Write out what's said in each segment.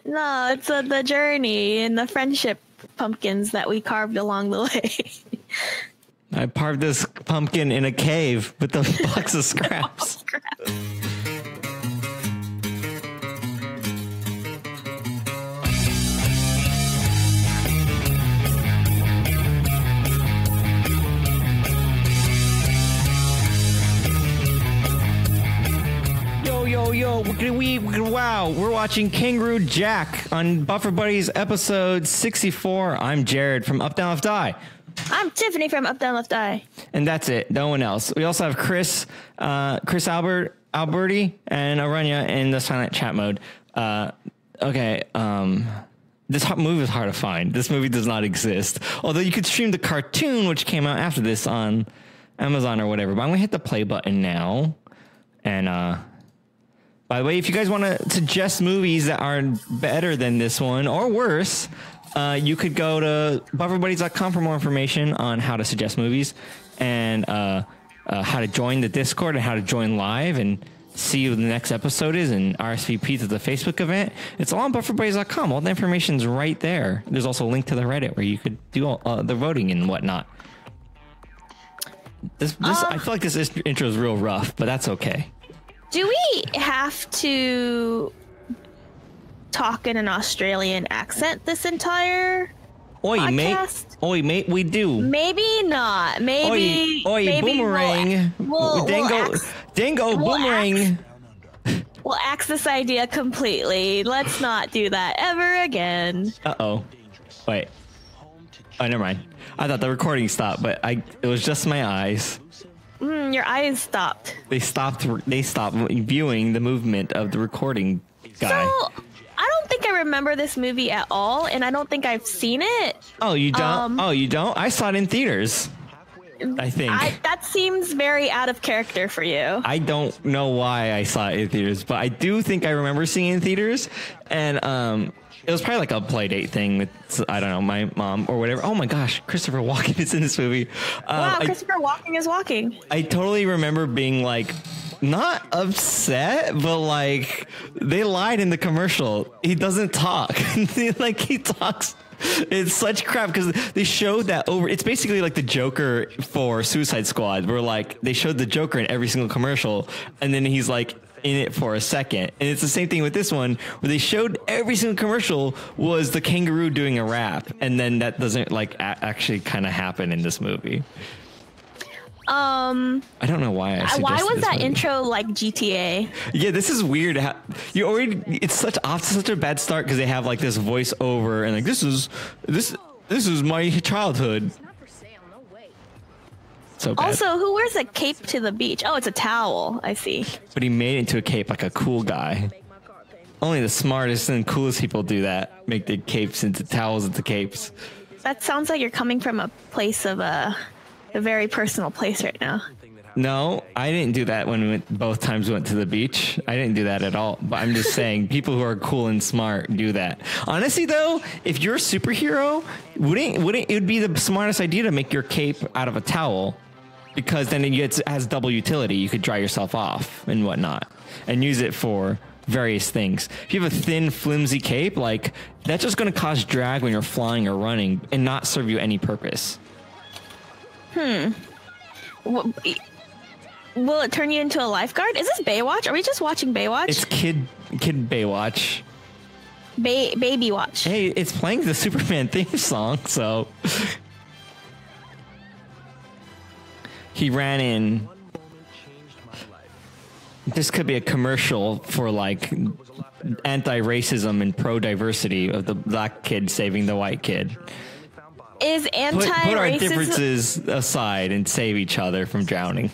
No, it's the journey and the friendship pumpkins that we carved along the way. I carved this pumpkin in a cave with a box of scraps. Yo, wow, we're watching Kangaroo Jack on Buffer Buddies episode 64. I'm Jared from UpDownLeftDie. I'm Tiffany from UpDownLeftDie. And that's it. No one else. We also have ChrisAlberti and Aranya in the silent chat mode. Okay. This movie is hard to find. This movie does not exist. Although you could stream the cartoon, which came out after this on Amazon or whatever. But I'm going to hit the play button now. And, by the way, if you guys want to suggest movies that are better than this one or worse, you could go to bufferbuddies.com for more information on how to suggest movies and how to join the Discord and how to join live and see what the next episode is and RSVP to the Facebook event. It's all on bufferbuddies.com. All the information's right there. There's also a link to the Reddit where you could do all, the voting and whatnot. I feel like this intro is real rough, but that's okay. Do we have to talk in an Australian accent this entire podcast? Oi, mate, we do. Maybe not. Maybe. Oi, boomerang. Dingo, boomerang. We'll axe this idea completely. Let's not do that ever again. Uh-oh. Wait. Oh, never mind. I thought the recording stopped, but it was just my eyes. Your eyes stopped. They stopped viewing the movement of the recording guy. So, I don't think I remember this movie at all, and I don't think I've seen it. Oh, you don't? You don't? I saw it in theaters, I think. That seems very out of character for you. I don't know why I saw it in theaters, but I do think I remember seeing it in theaters, and it was probably like a play date thing with, I don't know, my mom or whatever. Oh my gosh, Christopher Walken is in this movie. Wow, Christopher Walken is walking. I totally remember being like, not upset, but like, they lied in the commercial. He doesn't talk. Like, he talks. It's such crap because they showed that it's basically like the Joker for Suicide Squad, where like they showed the Joker in every single commercial, and then he's like in it for a second. And it's the same thing with this one, where they showed every single commercial was the kangaroo doing a rap, and then that doesn't like actually kind of happen in this movie. I don't know why. Why was that intro like GTA? Yeah, this is weird. It's such a bad start because they have like this voiceover and like this is my childhood. So bad. Also, who wears a cape to the beach? Oh, it's a towel. I see. But he made it into a cape like a cool guy. Only the smartest and coolest people do that. Make their capes into towels into capes. That sounds like you're coming from a place of a very personal place right now. No, I didn't do that when both times we went to the beach. I didn't do that at all. But I'm just saying people who are cool and smart do that. Honestly, though, if you're a superhero, wouldn't it would be the smartest idea to make your cape out of a towel? Because then it has double utility. You could dry yourself off and whatnot and use it for various things. If you have a thin, flimsy cape, like that's just going to cause drag when you're flying or running and not serve you any purpose. Will it turn you into a lifeguard? Is this Baywatch? Are we just watching Baywatch? It's kid Baywatch. Baby watch. Hey, it's playing the Superman theme song, so he ran in. This could be a commercial for like anti-racism and pro-diversity of the black kid saving the white kid. Is anti-racism... Put our differences aside and save each other from drowning.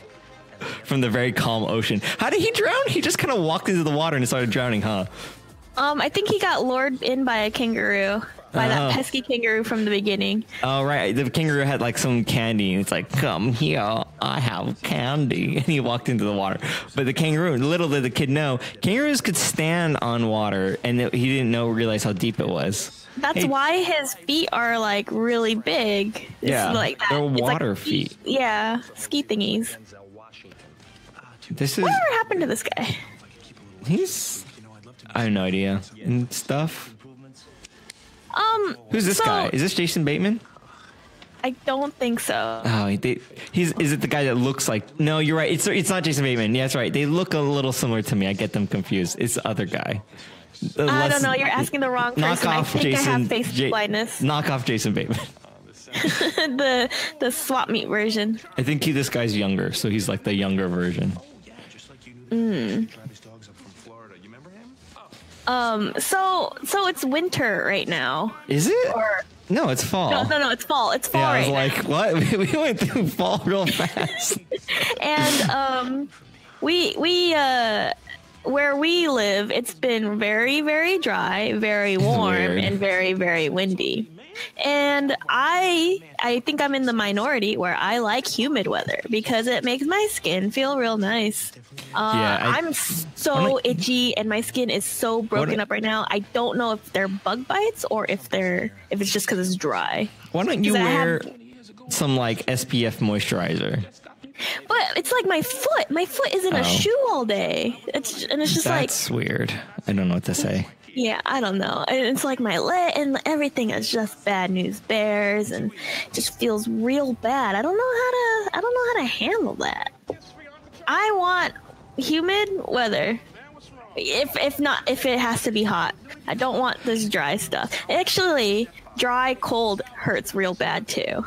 From the very calm ocean. How did he drown? He just kind of walked into the water and started drowning, huh? I think he got lured in by a kangaroo. By that pesky kangaroo from the beginning. Oh, right. The kangaroo had like some candy. And it's like, come here, I have candy. And he walked into the water. But the kangaroo, little did the kid know, kangaroos could stand on water. And he didn't realize how deep it was. That's why his feet are like really big. Yeah, like that. They're water like feet. Yeah, ski thingies. This is... Whatever happened to this guy? I have no idea and stuff. Who's this so, guy? Is this Jason Bateman? I don't think so. Oh, is it the guy that looks like? No, you're right. It's not Jason Bateman. Yeah, that's right. They look a little similar to me. I get them confused. It's the other guy. I don't know. You're asking the wrong person. I think I have face blindness. Knock off Jason Bateman. the swap meet version. I think this guy's younger, so he's like the younger version. So it's winter right now. Is it? No, it's fall. No, it's fall. It's fall. Yeah, right I was like, what? We went through fall real fast. And we where we live, it's been very, very dry, very warm, and very, very windy. And I think I'm in the minority where I like humid weather because it makes my skin feel real nice. I'm so itchy and my skin is so broken up right now. I don't know if they're bug bites or if it's just because it's dry. Why don't you wear some like SPF moisturizer? But it's like my foot. My foot is in a shoe all day. It's just that's weird. I don't know what to say. Yeah, I don't know. And it's like my leg and everything is just bad news bears and just feels real bad. I don't know how to handle that. I want humid weather. If it has to be hot. I don't want this dry stuff. Actually, dry cold hurts real bad too.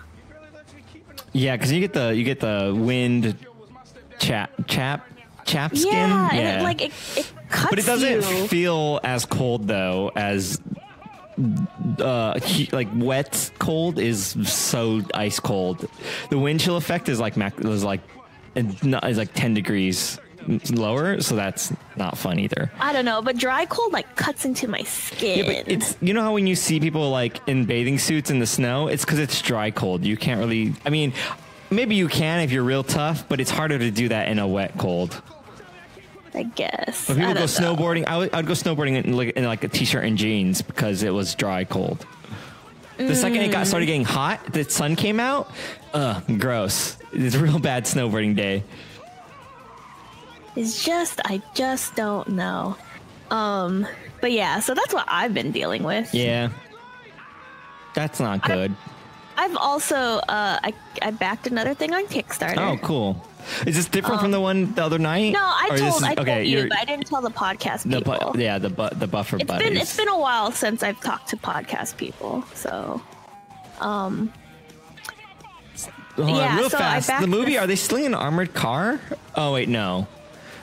Yeah, because you get the wind chap skin. Yeah, and it cuts. But it doesn't feel as cold though as like wet cold is so ice cold. The wind chill effect is like 10 degrees lower, so that's not fun either. I don't know, but dry cold like cuts into my skin. Yeah, but it's, you know how when you see people like in bathing suits in the snow, it's because it's dry cold. You can't really, I mean, maybe you can if you're real tough, but it's harder to do that in a wet cold. I guess. But people go snowboarding. I would go snowboarding in like a t-shirt and jeans because it was dry cold. The second it started getting hot, the sun came out. Gross. It's a real bad snowboarding day. I just don't know. But yeah, so that's what I've been dealing with. Yeah. That's not good. I've also I backed another thing on Kickstarter. Oh, cool. Is this different from the one the other night? No, I told you, but I didn't tell the podcast people. The buffer buddies. It's been a while since I've talked to podcast people, so real fast. The movie, are they stealing an armored car? Oh wait, no.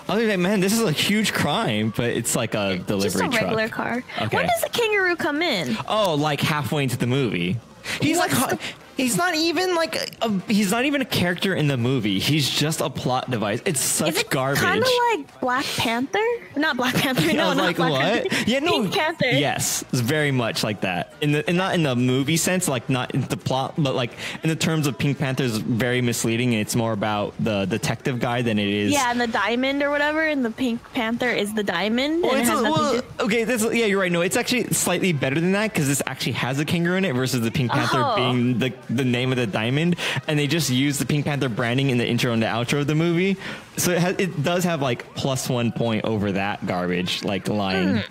I was like, man, this is a huge crime, but it's like a delivery truck. Just a regular car. Okay. When does the kangaroo come in? Oh, like halfway into the movie. He's not even a character in the movie. He's just a plot device. It's such garbage. Kind of like Black Panther? Not Black Panther. No, I was like, what? Panther. Yeah, no. Pink Panther. Yes, it's very much like that. Not in the movie sense, like not in the plot, but like in the terms of Pink Panther is very misleading. And it's more about the detective guy than it is. Yeah, and the diamond or whatever, and the Pink Panther is the diamond. You're right. No, it's actually slightly better than that because this actually has a kangaroo in it versus the Pink Panther being the name of the diamond, and they just use the Pink Panther branding in the intro and the outro of the movie, so it does have like +1 point over that garbage like line.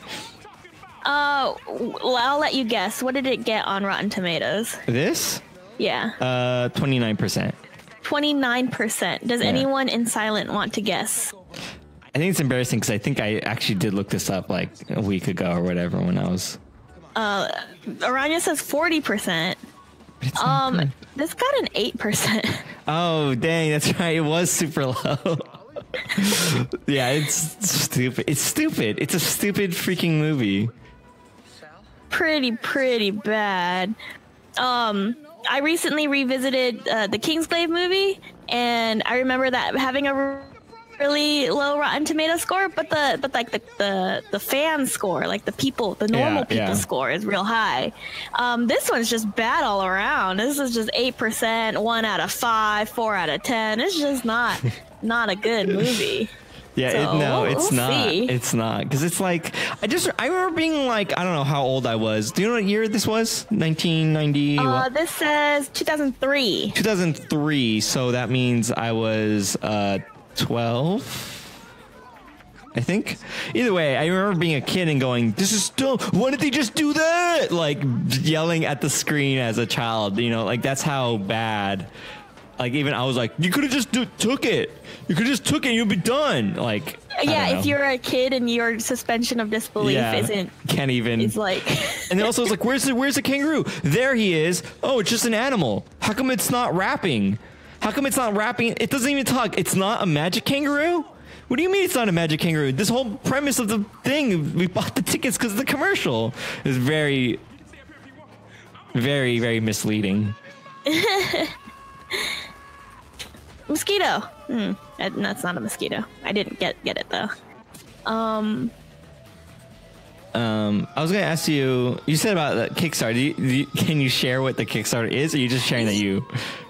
Well, I'll let you guess. What did it get on Rotten Tomatoes? This? Yeah. 29%. 29%. Does anyone in silent want to guess? I think it's embarrassing because I think I actually did look this up like a week ago or whatever when I was. Aranya says 40%. This got an 8%. Oh, dang, that's right. It was super low. Yeah, it's stupid. It's stupid. It's a stupid freaking movie. Pretty bad. I recently revisited the Kingsglaive movie, and I remember that having a really low Rotten Tomato score, but the fan score, like the normal people score is real high. This one's just bad all around. This is just 8%, 1 out of 5, 4 out of 10. It's just not a good movie. Yeah, so it's not. See. It's not because it's like I remember being like, I don't know how old I was. Do you know what year this was? 1990. This says 2003. 2003. So that means I was 12. I think. Either way, I remember being a kid and going, "This is still. Why did they just do that?" Like yelling at the screen as a child. You know, like that's how bad. Like even I was like, "You could have just took it. You could have just took it. And you'd be done." Like yeah, if you're a kid and your suspension of disbelief can't even. It's like. And then also it's like, where's the kangaroo? There he is. Oh, it's just an animal. How come it's not rapping? How come it's not rapping? It doesn't even talk. It's not a magic kangaroo? What do you mean it's not a magic kangaroo? This whole premise of the thing, we bought the tickets because of the commercial, is very, very, very misleading. Mosquito. That's not a mosquito. I didn't get it though. I was gonna ask you. You said about the Kickstarter. Can you share what the Kickstarter is, or are you just sharing that you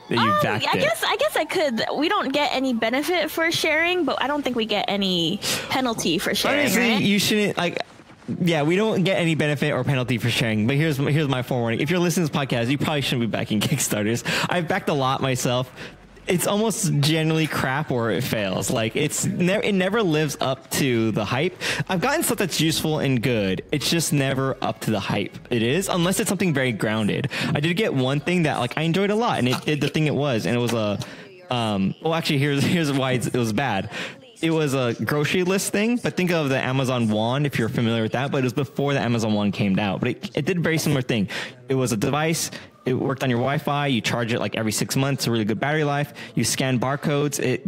backed it? I guess I could. We don't get any benefit for sharing, but I don't think we get any penalty for sharing. Honestly, right? you shouldn't like. Yeah, we don't get any benefit or penalty for sharing. But here's my forewarning: if you're listening to this podcast, you probably shouldn't be backing Kickstarters. I've backed a lot myself. It's almost generally crap or it fails. Like it never lives up to the hype. I've gotten stuff that's useful and good. It's just never up to the hype. It is, unless it's something very grounded. I did get one thing that like I enjoyed a lot, and it did the thing it was, and it was a. Well, actually, here's why it was bad. It was a grocery list thing, but think of the Amazon Wand if you're familiar with that. But it was before the Amazon Wand came out. But it did a very similar thing. It was a device. It worked on your Wi-Fi. You charge it like every 6 months. A really good battery life. You scan barcodes. It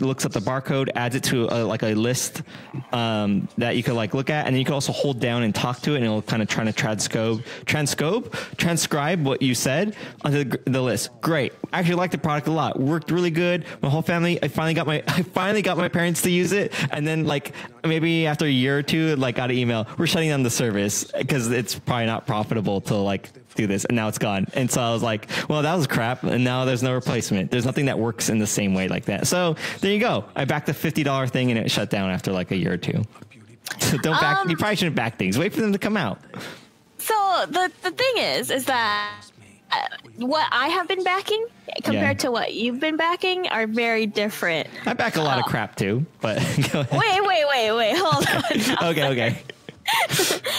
looks up the barcode, adds it to a list that you could like look at, and then you can also hold down and talk to it, and it'll kind of try to transcribe what you said onto the list. Great. I actually liked the product a lot. Worked really good. My whole family. I finally got my parents to use it, and then like maybe after a year or two, like got an email. We're shutting down the service because it's probably not profitable to like do this, and now it's gone. And so I was like, well, that was crap, and now there's no replacement. There's nothing that works in the same way like that. So there you go. I backed a $50 thing and it shut down after like a year or two. So don't back. You probably shouldn't back things. Wait for them to come out. So the thing is that what I have been backing compared to what you've been backing are very different. I back a lot of crap too, but go ahead. Wait. Hold on. Okay.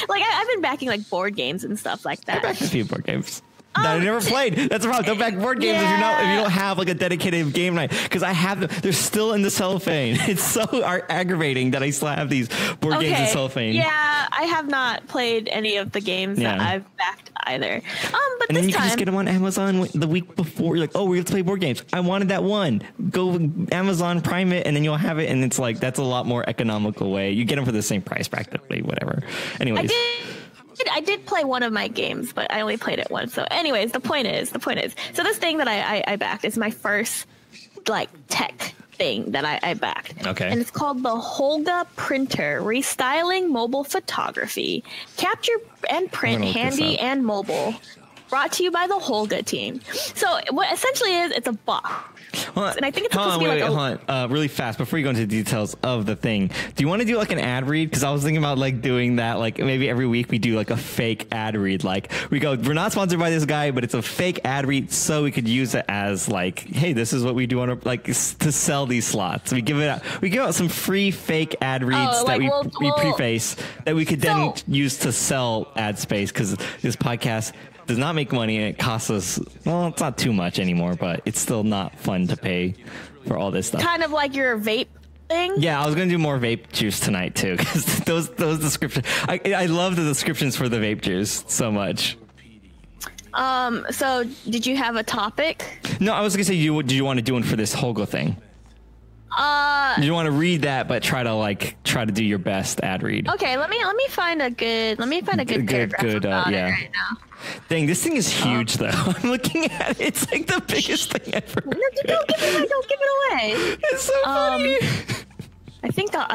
Like I've been backing like board games and stuff like that. I backed a few board games that I never played. That's the problem. Don't back board games if you don't have like a dedicated game night, because I have them. They're still in the cellophane. It's so aggravating that I still have these board games in cellophane. Yeah, I have not played any of the games that I've backed either. But and then you can just get them on Amazon the week before. You're like, oh, we have to play board games. I wanted that one. Go Amazon Prime it, and then you'll have it. And it's like that's a lot more economical way. You get them for the same price practically. Whatever. Anyways. I did play one of my games, but I only played it once. So anyways, the point is, so this thing that I backed is my first like tech thing that I backed. Okay. And it's called the Holga Printer, Restyling Mobile Photography. Capture and print handy and mobile. Brought to you by the Holga team. So what essentially is, it's a box. And I think it's supposed to be hold on. Really fast before you go into the details of the thing. Do you want to do like an ad read? Because I was thinking about like doing that. Like maybe every week we do like a fake ad read. Like we go, we're not sponsored by this guy, but it's a fake ad read, so we could use it as like, hey, this is what we do on our like to sell these slots. We give out some free fake ad reads that we preface that we could then use to sell ad space, because this podcast does not make money, and it costs us, well, it's not too much anymore, but it's still not fun to pay for all this stuff. Kind of like your vape thing? Yeah, I was going to do more vape juice tonight too, because those descriptions, I love the descriptions for the vape juice so much. So did you have a topic? No, I was going to say, do you want to do one for this Holga thing? You want to read that, but try to do your best ad read. Okay, let me find a good paragraph about it right now. Dang, this thing is huge though. I'm looking at it. It's like the biggest thing ever. Don't give it away. It's so funny. I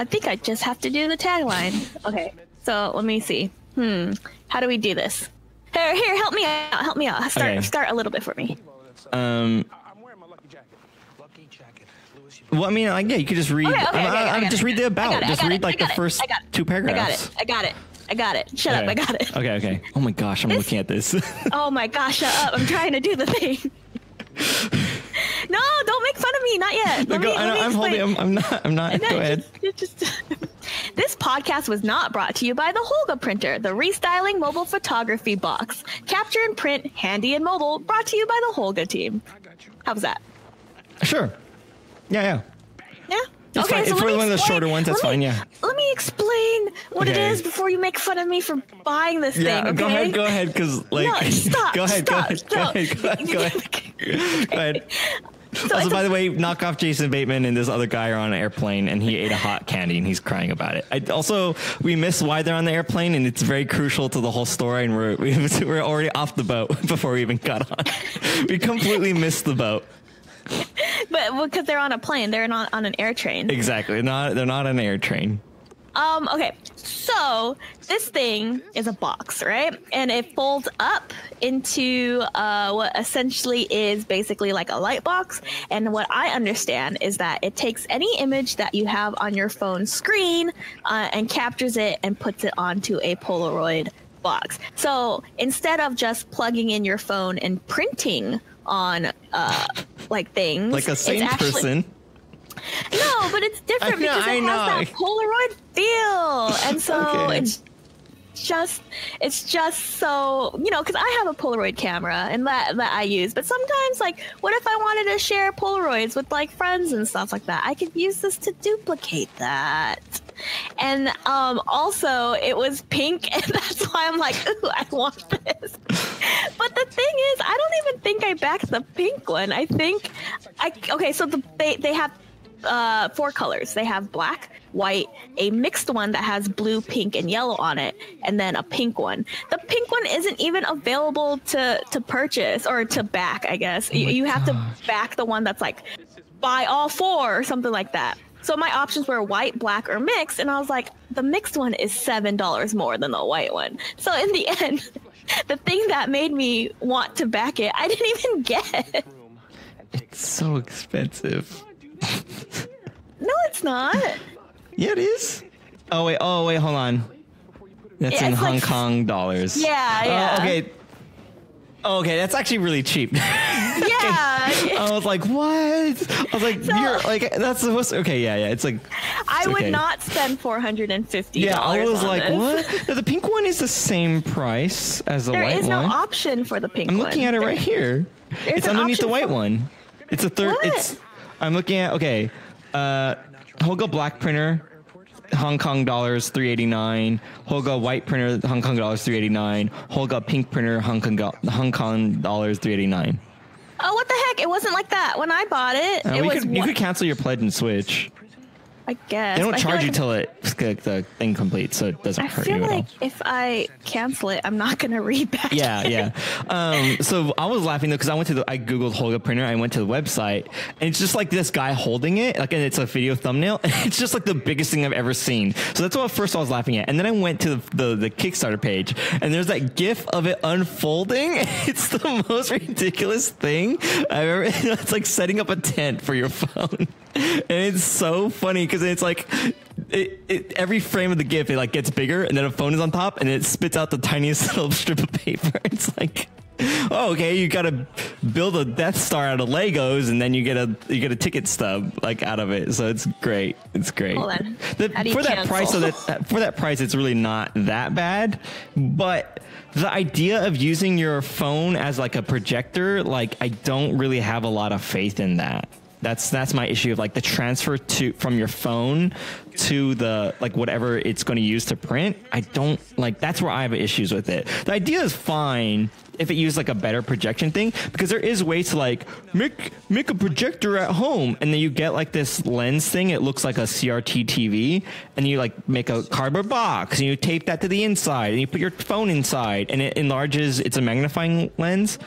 think I just have to do the tagline. Okay, so let me see. How do we do this? Here, help me out. Start a little bit for me. Well, I mean, you could just read. Just read the about. Just read like the first two paragraphs. I got it. Shut up. I got it. Okay. Oh my gosh, I'm looking at this. Oh my gosh, shut up. I'm trying to do the thing. No, don't make fun of me. Not yet. I'm not. Go ahead. This podcast was not brought to you by the Holga printer, the restyling mobile photography box. Capture and print, handy and mobile, brought to you by the Holga team. How was that? Sure. Yeah. That's okay, fine. so for one of the shorter ones, that's fine. Yeah. Let me explain what it is before you make fun of me for buying this thing. Okay? Go ahead, because like. No, stop. Go ahead. So, also, by the way, knock off Jason Bateman and this other guy are on an airplane, and he ate a hot candy, and he's crying about it. We miss why they're on the airplane, and it's very crucial to the whole story, and we're already off the boat before we even got on. We completely missed the boat. But because they're on a plane, they're not on an air train. Exactly. They're not an air train. Okay, so this thing is a box, right? And it folds up into what essentially is basically like a light box. And what I understand is that it takes any image that you have on your phone screen and captures it and puts it onto a Polaroid box. So instead of just plugging in your phone and printing on like things, like a sane person. No, but it's different because it has that Polaroid feel, and so it's just so, you know, because I have a Polaroid camera and that I use, but sometimes, like, what if I wanted to share Polaroids with like friends and stuff like that? I could use this to duplicate that. And also it was pink, and that's why I'm like, ooh, I want this. But the thing is, I don't even think I backed the pink one. I think so they have 4 colors. They have black, white, a mixed one that has blue, pink, and yellow on it, and then a pink one. The pink one isn't even available to purchase or to back, I guess. You have to back the one that's like buy all 4 or something like that. So my options were white, black, or mixed, and I was like, the mixed one is $7 more than the white one. So in the end, the thing that made me want to back it, I didn't even get. It's so expensive. No, it's not. Yeah, it is. Oh wait, hold on. That's in Hong Kong dollars. Yeah. Okay, that's actually really cheap. Yeah. I was like, what? I was like, you're like, that's supposed to, okay, yeah. It's like, I would not spend $450. Yeah, I was like, this. what? No, the pink one is the same price as the white one. There is no option for the pink one. I'm looking at it right here. It's underneath the white one. It's a third. What? I'm looking at, Holga black printer, Hong Kong dollars 389. Holga white printer, Hong Kong dollars 389. Holga pink printer, Hong Kong dollars 389. Oh, what the heck? It wasn't like that when I bought it. You could cancel your pledge and switch. I guess. They don't charge you till the thing completes, so it doesn't hurt you at all. I feel like if I cancel it, I'm not going to read back. Yeah. So I was laughing though, because I Googled Holga printer. I went to the website, and it's just like this guy holding it, like, and it's a video thumbnail. And it's just like the biggest thing I've ever seen. So that's what first I was laughing at. And then I went to the Kickstarter page, and there's that GIF of it unfolding. It's the most ridiculous thing I've ever. It's like setting up a tent for your phone. And it's so funny because it's like every frame of the GIF, it like gets bigger, and then a phone is on top, and it spits out the tiniest little strip of paper. It's like, oh, okay, you gotta build a Death Star out of Legos, and then you get a ticket stub like out of it. So it's great. It's great. Hold on. For that price, it's really not that bad. But the idea of using your phone as like a projector, like, I don't really have a lot of faith in that. That's my issue of like the transfer from your phone to the like whatever it's going to use to print. I don't like, that's where I have issues with it. The idea is fine if it used like a better projection thing, because there is ways to like make a projector at home, and then you get like this lens thing. It looks like a CRT TV, and you like make a cardboard box and you tape that to the inside, and you put your phone inside, and it enlarges. It's a magnifying lens.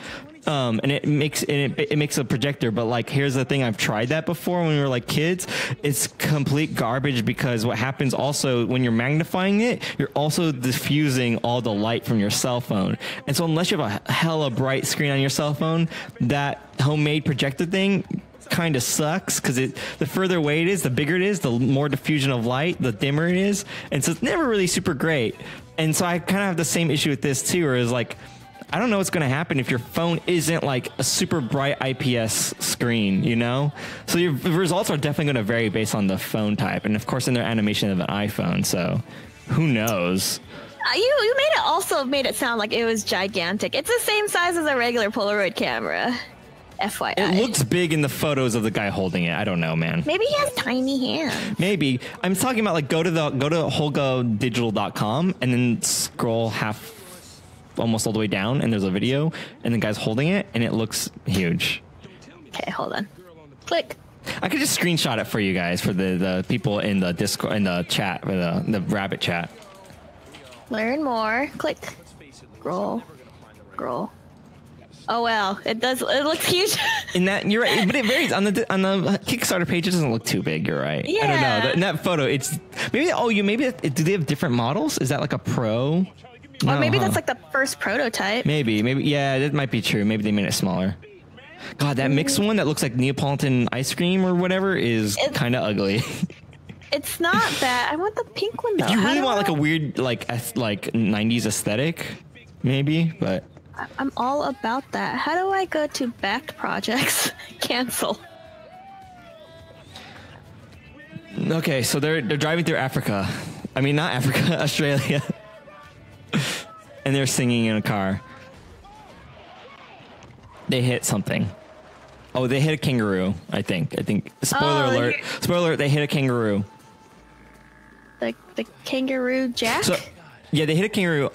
And it makes a projector. But like, here's the thing: I've tried that before when we were like kids. It's complete garbage, because what happens also when you're magnifying it, you're also diffusing all the light from your cell phone. And so unless you have a hella bright screen on your cell phone, that homemade projector thing kind of sucks, because the further away it is, the bigger it is, the more diffusion of light, the dimmer it is, and so it's never really super great. And so I kind of have the same issue with this too, where it's like, I don't know what's going to happen if your phone isn't like a super bright IPS screen, you know? So your results are definitely going to vary based on the phone type. And of course, in their animation of an iPhone. So who knows? You made it sound like it was gigantic. It's the same size as a regular Polaroid camera. FYI. It looks big in the photos of the guy holding it. I don't know, man. Maybe he has tiny hands. Maybe. I'm talking about like go to holgodigital.com and then scroll almost all the way down, and there's a video, and the guy's holding it, and it looks huge. Okay, hold on. Click. I could just screenshot it for you guys, for the people in the Discord, in the chat, or the rabbit chat. Learn more. Click. Scroll. Oh well, it does. It looks huge. In that, you're right, but it varies on the Kickstarter page. It doesn't look too big. You're right. Yeah. I don't know. In that photo, it's maybe. Oh, do they have different models? Is that like a pro? Or maybe that's like the first prototype. Maybe. Yeah, that might be true. Maybe they made it smaller. God, that mixed one that looks like Neapolitan ice cream or whatever is kind of ugly. It's not that. I want the pink one though. If you really want like a weird like 90s aesthetic, maybe, but. I'm all about that. How do I go to backed projects? Cancel. Okay, so they're driving through Africa. I mean, not Africa, Australia. And they're singing in a car. They hit something. Oh, they hit a kangaroo, I think. Spoiler alert. Spoiler alert, they hit a kangaroo. The kangaroo jack? So, yeah, they hit a kangaroo.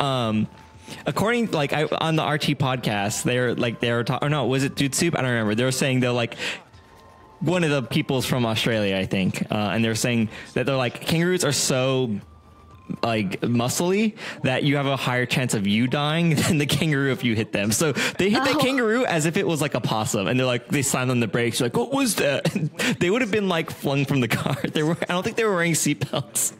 According, like, on the RT podcast, they were talking, or no, was it Dude Soup? I don't remember. They were saying they're like, one of the people's from Australia, I think. And they're saying that they're like, kangaroos are so, like, muscly that you have a higher chance of you dying than the kangaroo if you hit them. So they hit the kangaroo as if it was like a possum. And they're like, they slammed on the brakes. Like, what was that? They would have been like flung from the car. I don't think they were wearing seatbelts.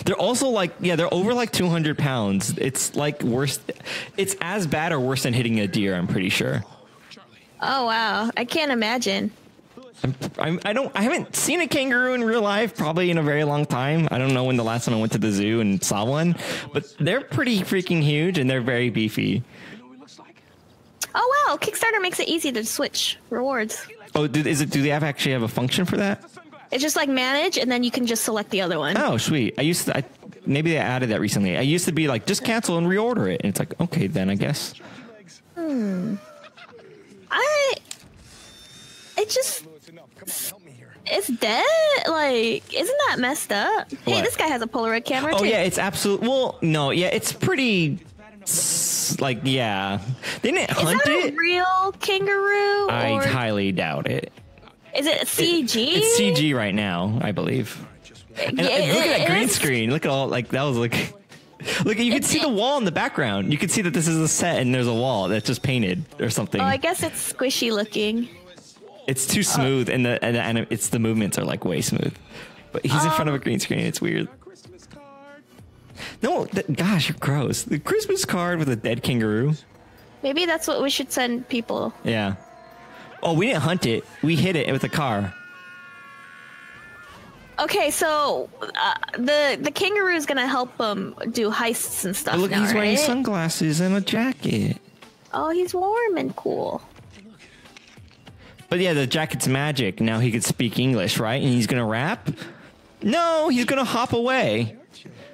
They're also like, they're over like 200 pounds. It's like worse. It's as bad or worse than hitting a deer, I'm pretty sure. Oh, wow. I can't imagine. I haven't seen a kangaroo in real life, probably in a very long time. I don't know when the last time I went to the zoo and saw one, but they're pretty freaking huge and they're very beefy. Oh, wow. Kickstarter makes it easy to switch rewards. Oh, do they actually have a function for that? It's just like manage, and then you can just select the other one. Oh, sweet. Maybe they added that recently. I used to be like, just cancel and reorder it. And it's like, okay, then I guess. It's dead? Like, isn't that messed up? What? Hey, this guy has a Polaroid camera too. Oh, yeah, it's absolute. Well, no, yeah, it's pretty. Like, yeah. They didn't hunt it. Is that a real kangaroo? I highly doubt it. Is it CG? It's CG right now, I believe. And look at that green screen. Look at all, like, that was like. Look, you can see the wall in the background. You can see that this is a set and there's a wall that's just painted or something. Oh, I guess it's squishy looking. It's too smooth, and the movements are like way smooth. But he's in front of a green screen. It's weird. No, gosh, you're gross. The Christmas card with a dead kangaroo. Maybe that's what we should send people. Yeah. Oh, we didn't hunt it. We hit it with a car. Okay, so the kangaroo is gonna help him do heists and stuff. But look, now, he's wearing right? sunglasses and a jacket. Oh, he's warm and cool. But yeah, the jacket's magic. Now he could speak English, right? And he's gonna rap? No, he's gonna hop away.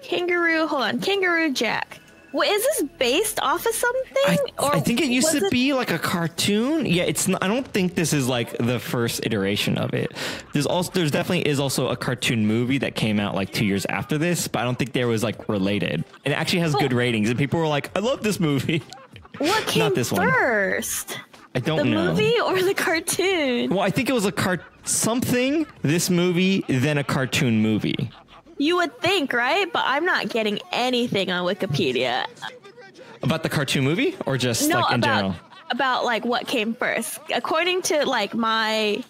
Kangaroo, hold on. Kangaroo Jack. What, is this based off of something? I think it used to be like a cartoon. Yeah, it's not, I don't think this is like the first iteration of it. There's definitely is also a cartoon movie that came out like 2 years after this, but I don't think there was like related. And it actually has good ratings, and people were like, I love this movie. What came Not this first? I don't know. The movie or the cartoon? Well, I think it was something, this movie, then a cartoon movie. You would think, right? But I'm not getting anything on Wikipedia. About the cartoon movie, or just like in general? About like what came first. According to like my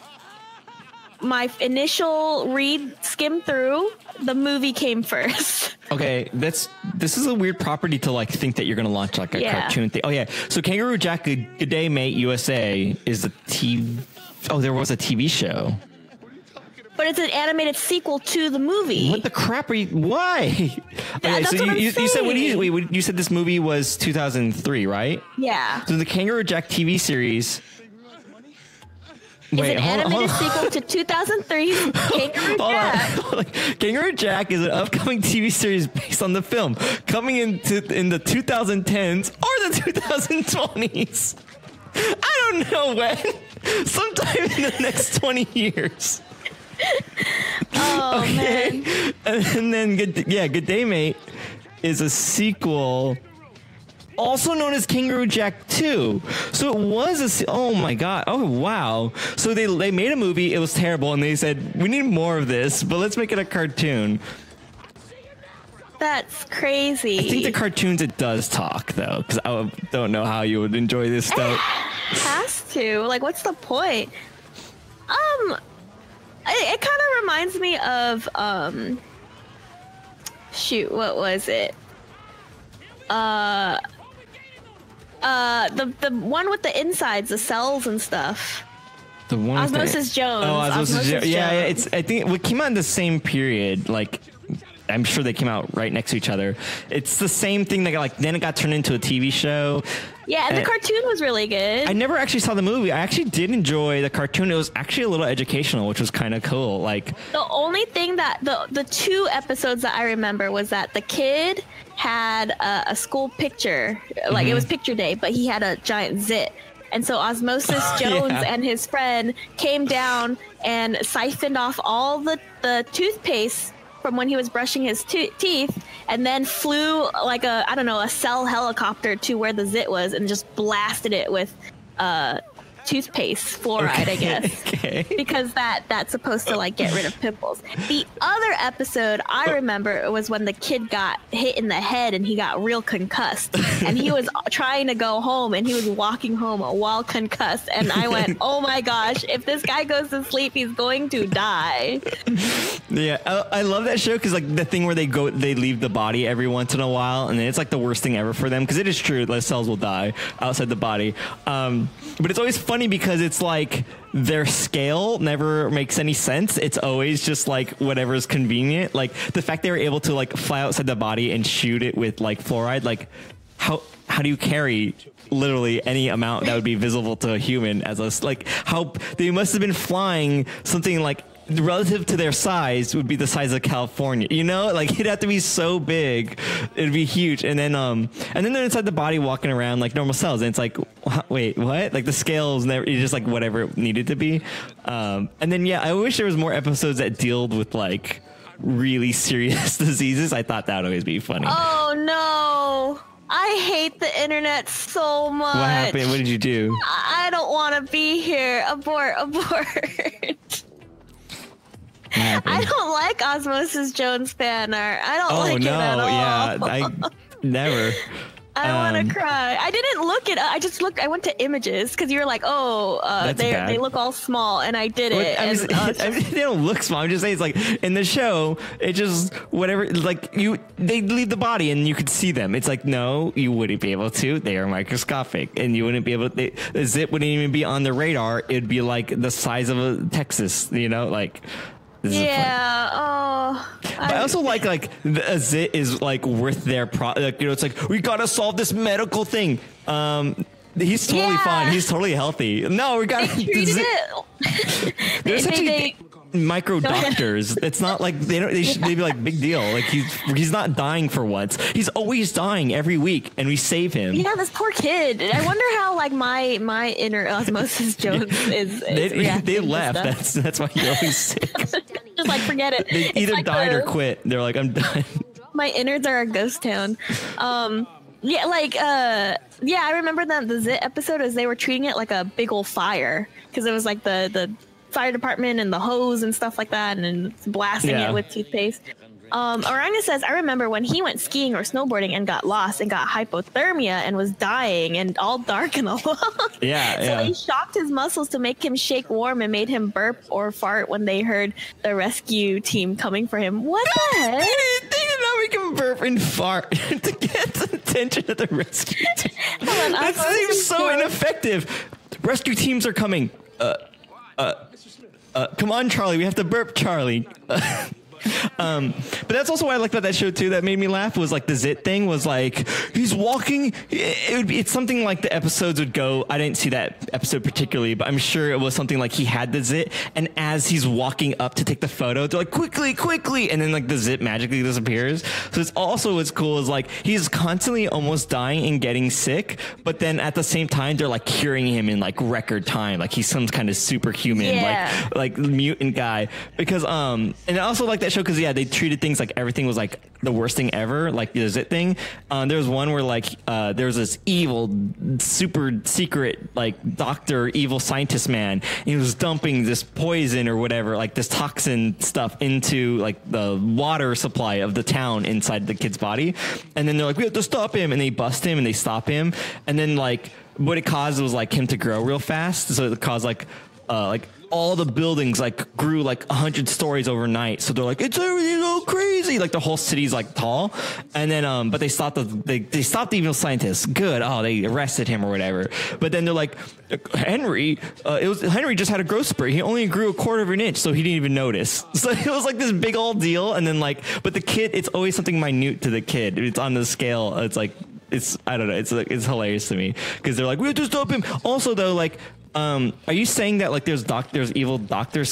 initial skim through, the movie came first. Okay, this is a weird property to like think that you're gonna launch like a cartoon thing. Oh yeah, so Kangaroo Jack Good Day Mate USA is a TV. Oh, there was a TV show. But but it's an animated sequel to the movie. What the crap are you? Why? That's so what you said saying. you said this movie was 2003, right? Yeah. So the Kangaroo Jack TV series. It's an animated sequel to 2003's Kangaroo Jack. Kangaroo Jack is an upcoming TV series based on the film, coming in the 2010s or the 2020s. I don't know when. Sometime in the next 20 years. Oh, okay. Man. And then, Good Day Mate is a sequel, also known as Kangaroo Jack 2. So it was oh my god. Oh wow. So they made a movie, it was terrible, and they said, we need more of this, but let's make it a cartoon. That's crazy. I think the cartoons, it does talk though, because I don't know how you would enjoy this stuff. It has to. Like, what's the point? It kind of reminds me of shoot, what was it? The one with the insides, the cells and stuff. The one Osmosis Jones. Oh, Osmosis Jones. Yeah, Jones. I think it came out in the same period. Like, I'm sure they came out right next to each other. It's the same thing that then it got turned into a TV show. Yeah, and the cartoon was really good. I never actually saw the movie. I actually did enjoy the cartoon. It was actually a little educational, which was kind of cool. Like, the only thing that the 2 episodes that I remember was that the kid had a school picture, like it was picture day, but he had a giant zit. And so Osmosis Jones and his friend came down and siphoned off all the toothpaste from when he was brushing his teeth, and then flew like a cell helicopter to where the zit was and just blasted it with toothpaste fluoride, I guess. Okay. Because that's supposed to like get rid of pimples. The other episode I remember was when the kid got hit in the head and he got real concussed, and he was trying to go home and he was walking home while concussed, and I went, oh my gosh, if this guy goes to sleep, he's going to die. Yeah, I love that show because like the thing where they leave the body every once in a while, and then it's like the worst thing ever for them, because it is true, the cells will die outside the body. But it's always funny because it's like their scale never makes any sense. It's always just like whatever is convenient. Like the fact they were able to like fly outside the body and shoot it with like fluoride, like how do you carry literally any amount that would be visible to a human as a, like, how they must have been flying something like relative to their size would be the size of California, you know, like it'd have to be so big, it'd be huge. And then they're inside the body walking around like normal cells, and it's like, wait, what? Like the scales never, it's just like whatever it needed to be. And then I wish there was more episodes that dealt with like really serious diseases. I thought that would always be funny. Oh no, I hate the internet so much. What happened? What did you do? I don't want to be here. Abort. I don't like Osmosis Jones fan art. I don't like it at all. Yeah, I never. I want to cry. I didn't look it up. I went to images because you were like, they look all small, and I did it. I mean, they don't look small. I'm just saying, it's like in the show, it just whatever. Like they leave the body and you could see them. It's like, no, you wouldn't be able to. They are microscopic, and you wouldn't be able to. The zip wouldn't even be on the radar. It'd be like the size of a Texas. You know, like. Yeah. But I also like a zit is like worth their it's like, we gotta solve this medical thing. He's totally fine. He's totally healthy. No, we gotta. They're such micro doctors. It's not like they'd be like, big deal. Like he's not dying for once. He's always dying every week, and we save him. Yeah, this poor kid. I wonder how like my inner Osmosis Jones is they left. That's why you're always sick. Just like forget it. They either died or quit. They're like, I'm done. My innards are a ghost town. I remember that the Zit episode as they were treating it like a big old fire, because it was like the fire department and the hose and stuff like that, and blasting it with toothpaste. Aranya says, I remember when he went skiing or snowboarding and got lost and got hypothermia and was dying and all dark and alone. So they shocked his muscles to make him shake warm and made him burp or fart when they heard the rescue team coming for him. What the heck? They did not make him burp and fart to get the attention of the rescue team. That seems so ineffective. Rescue teams are coming. come on, Charlie, we have to burp Charlie. But that's also what I liked about that show too. That made me laugh was like the zit thing was like he's walking. It's something like the episodes would go. I didn't see that episode particularly, but I'm sure it was something like he had the zit, and as he's walking up to take the photo, they're like quickly, and then like the zit magically disappears. So it's also what's cool is like he's constantly almost dying and getting sick, but then at the same time they're like curing him in like record time, like he's some kind of superhuman, like mutant guy. Because and I also like that show because they treated things like everything was like the worst thing ever, like the zit thing. There was one where like there was this evil super secret like doctor evil scientist man, and he was dumping this poison or whatever, like this toxin stuff into like the water supply of the town inside the kid's body, and then they're like, we have to stop him, and they bust him and they stop him, and then like what it caused was like him to grow real fast, so it caused like all the buildings like grew like 100 stories overnight. So they're like, it's everything so crazy. Like the whole city's like tall. And then, but they stopped they stopped the evil scientists. Good. Oh, they arrested him or whatever. But then they're like, Henry just had a growth spurt. He only grew a quarter of an inch, so he didn't even notice. So it was like this big old deal. And then like, but the kid, it's always something minute to the kid. It's on the scale. It's like, I don't know. It's hilarious to me because they're like, we have to stop him. Also though, like, are you saying that like there's evil doctor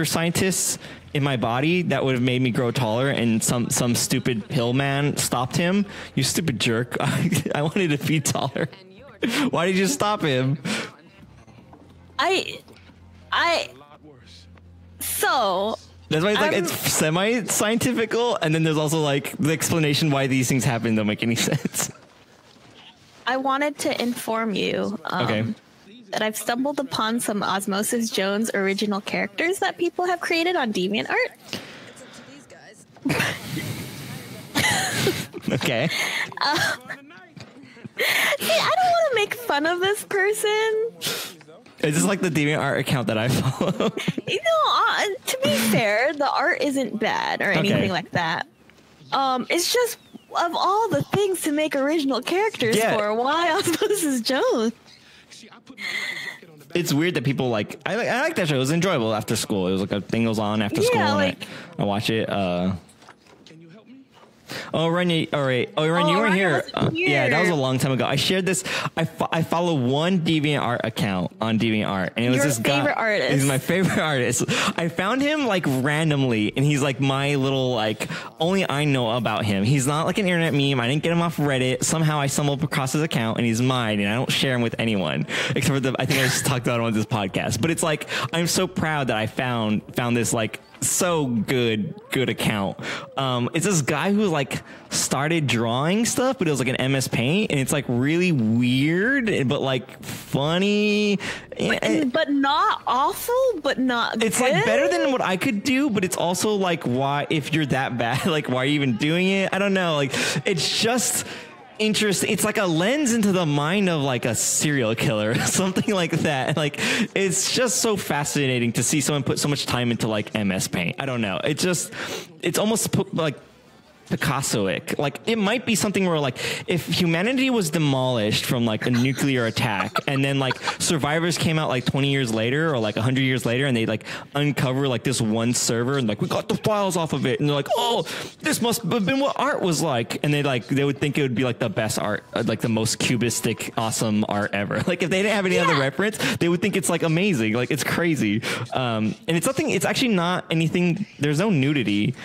scientists in my body that would have made me grow taller, and some stupid pill man stopped him? You stupid jerk! I wanted to be taller. Why did you stop him? So that's why it's like it's semi-scientifical, and then there's also like the explanation why these things happen don't make any sense. I wanted to inform you. Okay. That I've stumbled upon some Osmosis Jones original characters that people have created on DeviantArt. Okay. See, I don't want to make fun of this person. Is this like the DeviantArt account that I follow? To be fair, the art isn't bad or anything like that. It's just of all the things to make original characters for, why Osmosis Jones? It's weird that people like. I like that show. It was enjoyable after school. It was like a thing that was on after school, and I watch it. Oh, Aranya, all right. Oh, Aranya, you weren't here. Yeah, that was a long time ago. I shared this. I follow one DeviantArt account on DeviantArt, and it was this guy. Favorite artist. He's my favorite artist. I found him like randomly, and he's like my little like only I know about him. He's not like an internet meme. I didn't get him off Reddit. Somehow I stumbled across his account, and he's mine, and I don't share him with anyone except for I think I just talked about him on this podcast. But it's like I'm so proud that I found this like. So good account. It's this guy who like started drawing stuff, but it was like an MS Paint, and it's like really weird, but like funny, but not awful, but not. It's good. Like better than what I could do, but it's also like why if you're that bad, like why are you even doing it? I don't know. Like it's just. Interesting. It's like a lens into the mind of like a serial killer, something like that. Like it's just so fascinating to see someone put so much time into like MS Paint. I don't know. It's almost like Picasso-ic. Like it might be something where like if humanity was demolished from like a nuclear attack, and then like survivors came out like 20 years later or like 100 years later, and they like uncover like this one server, and like we got the files off of it, and they're like, oh, this must have been what art was like, and they would think it would be like the best art, like the most cubistic awesome art ever. Like if they didn't have any other reference, they would think it's like amazing. Like it's crazy. And it's actually not anything. There's no nudity.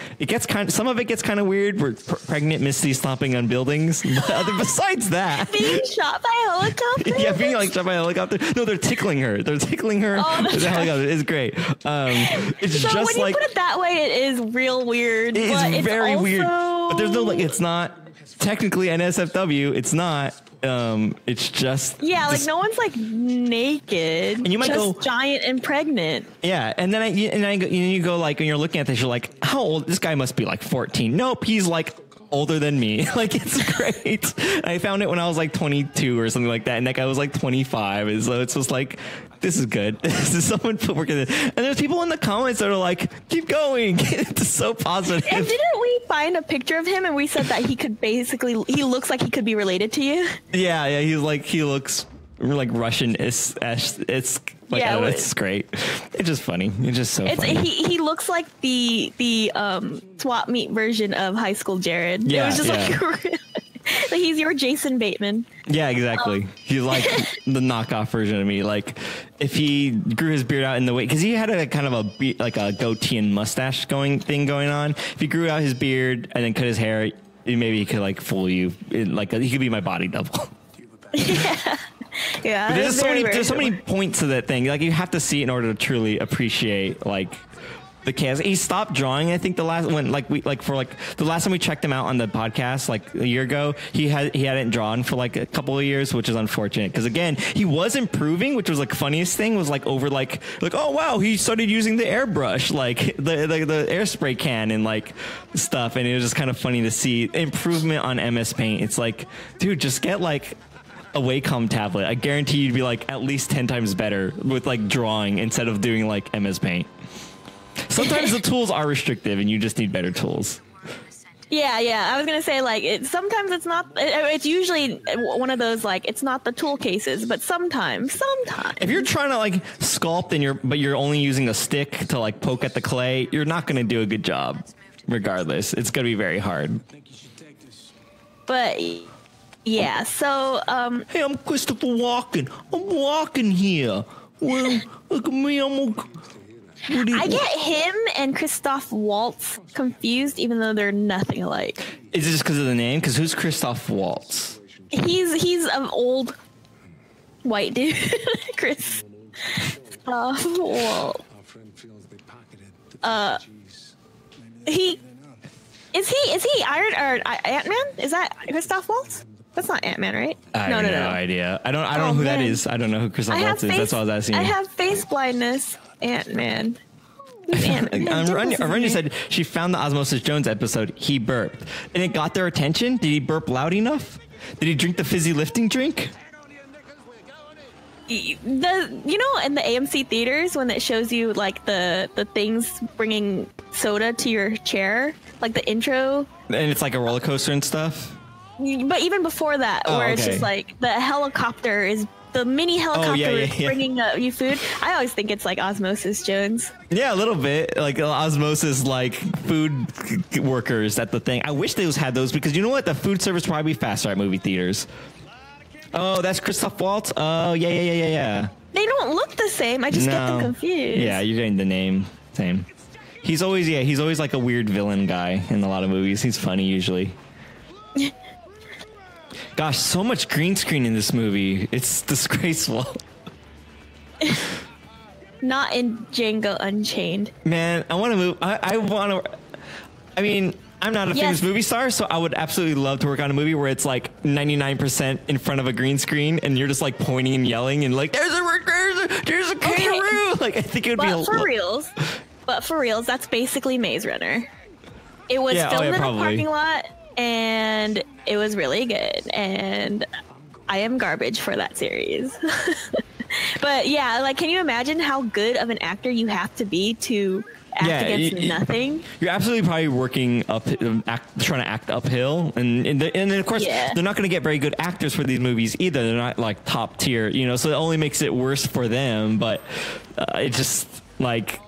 Some of it gets kind of weird. We're pregnant Misty stomping on buildings. Besides that, being shot by a helicopter. Yeah, being like shot by a helicopter. No, they're tickling her. Oh, the helicopter is great. It's so just when you put it that way, it is real weird. It is very weird. But there's no like. It's not technically NSFW. It's not. It's just like no one's like naked, and you might just go giant and pregnant. Yeah, and then you go like when you're looking at this, you're like, how old? This guy must be like 14. Nope, he's like older than me. Like it's great. I found it when I was like 22 or something like that, and that guy was like 25, and so it's just like. This is good. This is someone put work in it. And there's people in the comments that are like, keep going. It's so positive. And didn't we find a picture of him and we said that he looks like he could be related to you? Yeah. He looks like Russian. It's Like, Yeah, it's great. It's just funny. It's just so funny. He looks like the swap meet version of High School Jared. Yeah, it was just like he's your Jason Bateman. Yeah, exactly. He's like the knockoff version of me. Like if he grew his beard out in the way, because he had a kind of a goatee and mustache going on. If he grew out his beard and then cut his hair, maybe he could like fool you. He could be my body double. Yeah. But there's so many points to that thing. Like you have to see it in order to truly appreciate like the chaos. He stopped drawing. I think the last time we checked him out on the podcast like a year ago, he hadn't drawn for like a couple of years, which is unfortunate because again he was improving, which was like funniest thing was like over like oh wow, he started using the airbrush, like the airspray can and like stuff, and it was just kind of funny to see improvement on MS Paint. It's like, dude, just get like a Wacom tablet. I guarantee you'd be like at least 10 times better with like drawing instead of doing like MS Paint. Sometimes the tools are restrictive and you just need better tools. Yeah. I was going to say like sometimes it's not, it's usually one of those like it's not the tool cases, but sometimes. If you're trying to like sculpt but you're only using a stick to like poke at the clay, you're not going to do a good job regardless. It's going to be very hard. But yeah, so hey, I'm Christopher Walken. I'm walking here. Well, look at me. I get him and Christoph Waltz confused, even though they're nothing alike. Is it just because of the name? Because who's Christoph Waltz? He's an old white dude. Christoph Waltz. He is he Iron or Ant-Man? Is that Christoph Waltz? That's not Ant-Man, right? I have no idea. I don't know who that is. I don't know who Christoph Waltz is. That's all I was asking. I have face blindness. Ant-Man. Aranya said she found the Osmosis Jones episode. He burped, and it got their attention. Did he burp loud enough? Did he drink the fizzy lifting drink? In the AMC theaters when it shows you like the things bringing soda to your chair, like the intro, and it's like a roller coaster and stuff. But even before that, it's just like the mini helicopter is bringing you food. I always think it's like Osmosis Jones. Yeah, a little bit like Osmosis, like food workers at the thing. I wish they had those because you know what? The food service probably be faster at movie theaters. Oh, that's Christoph Waltz. Oh, yeah. They don't look the same. I just get them confused. Yeah, you're getting the name same. He's always like a weird villain guy in a lot of movies. He's funny usually. Gosh, so much green screen in this movie. It's disgraceful. Not in Django Unchained. Man, I want to move. I mean, I'm not a famous movie star, so I would absolutely love to work on a movie where it's like 99% in front of a green screen and you're just like pointing and yelling and like, there's a kangaroo. Like, I think it would be But for reals, that's basically Maze Runner. It was filmed in a parking lot. And it was really good, and I am garbage for that series. But yeah, like, can you imagine how good of an actor you have to be to act against nothing? You're absolutely probably working trying to act uphill, and then of course they're not going to get very good actors for these movies either. They're not like top tier, so it only makes it worse for them. But it just like.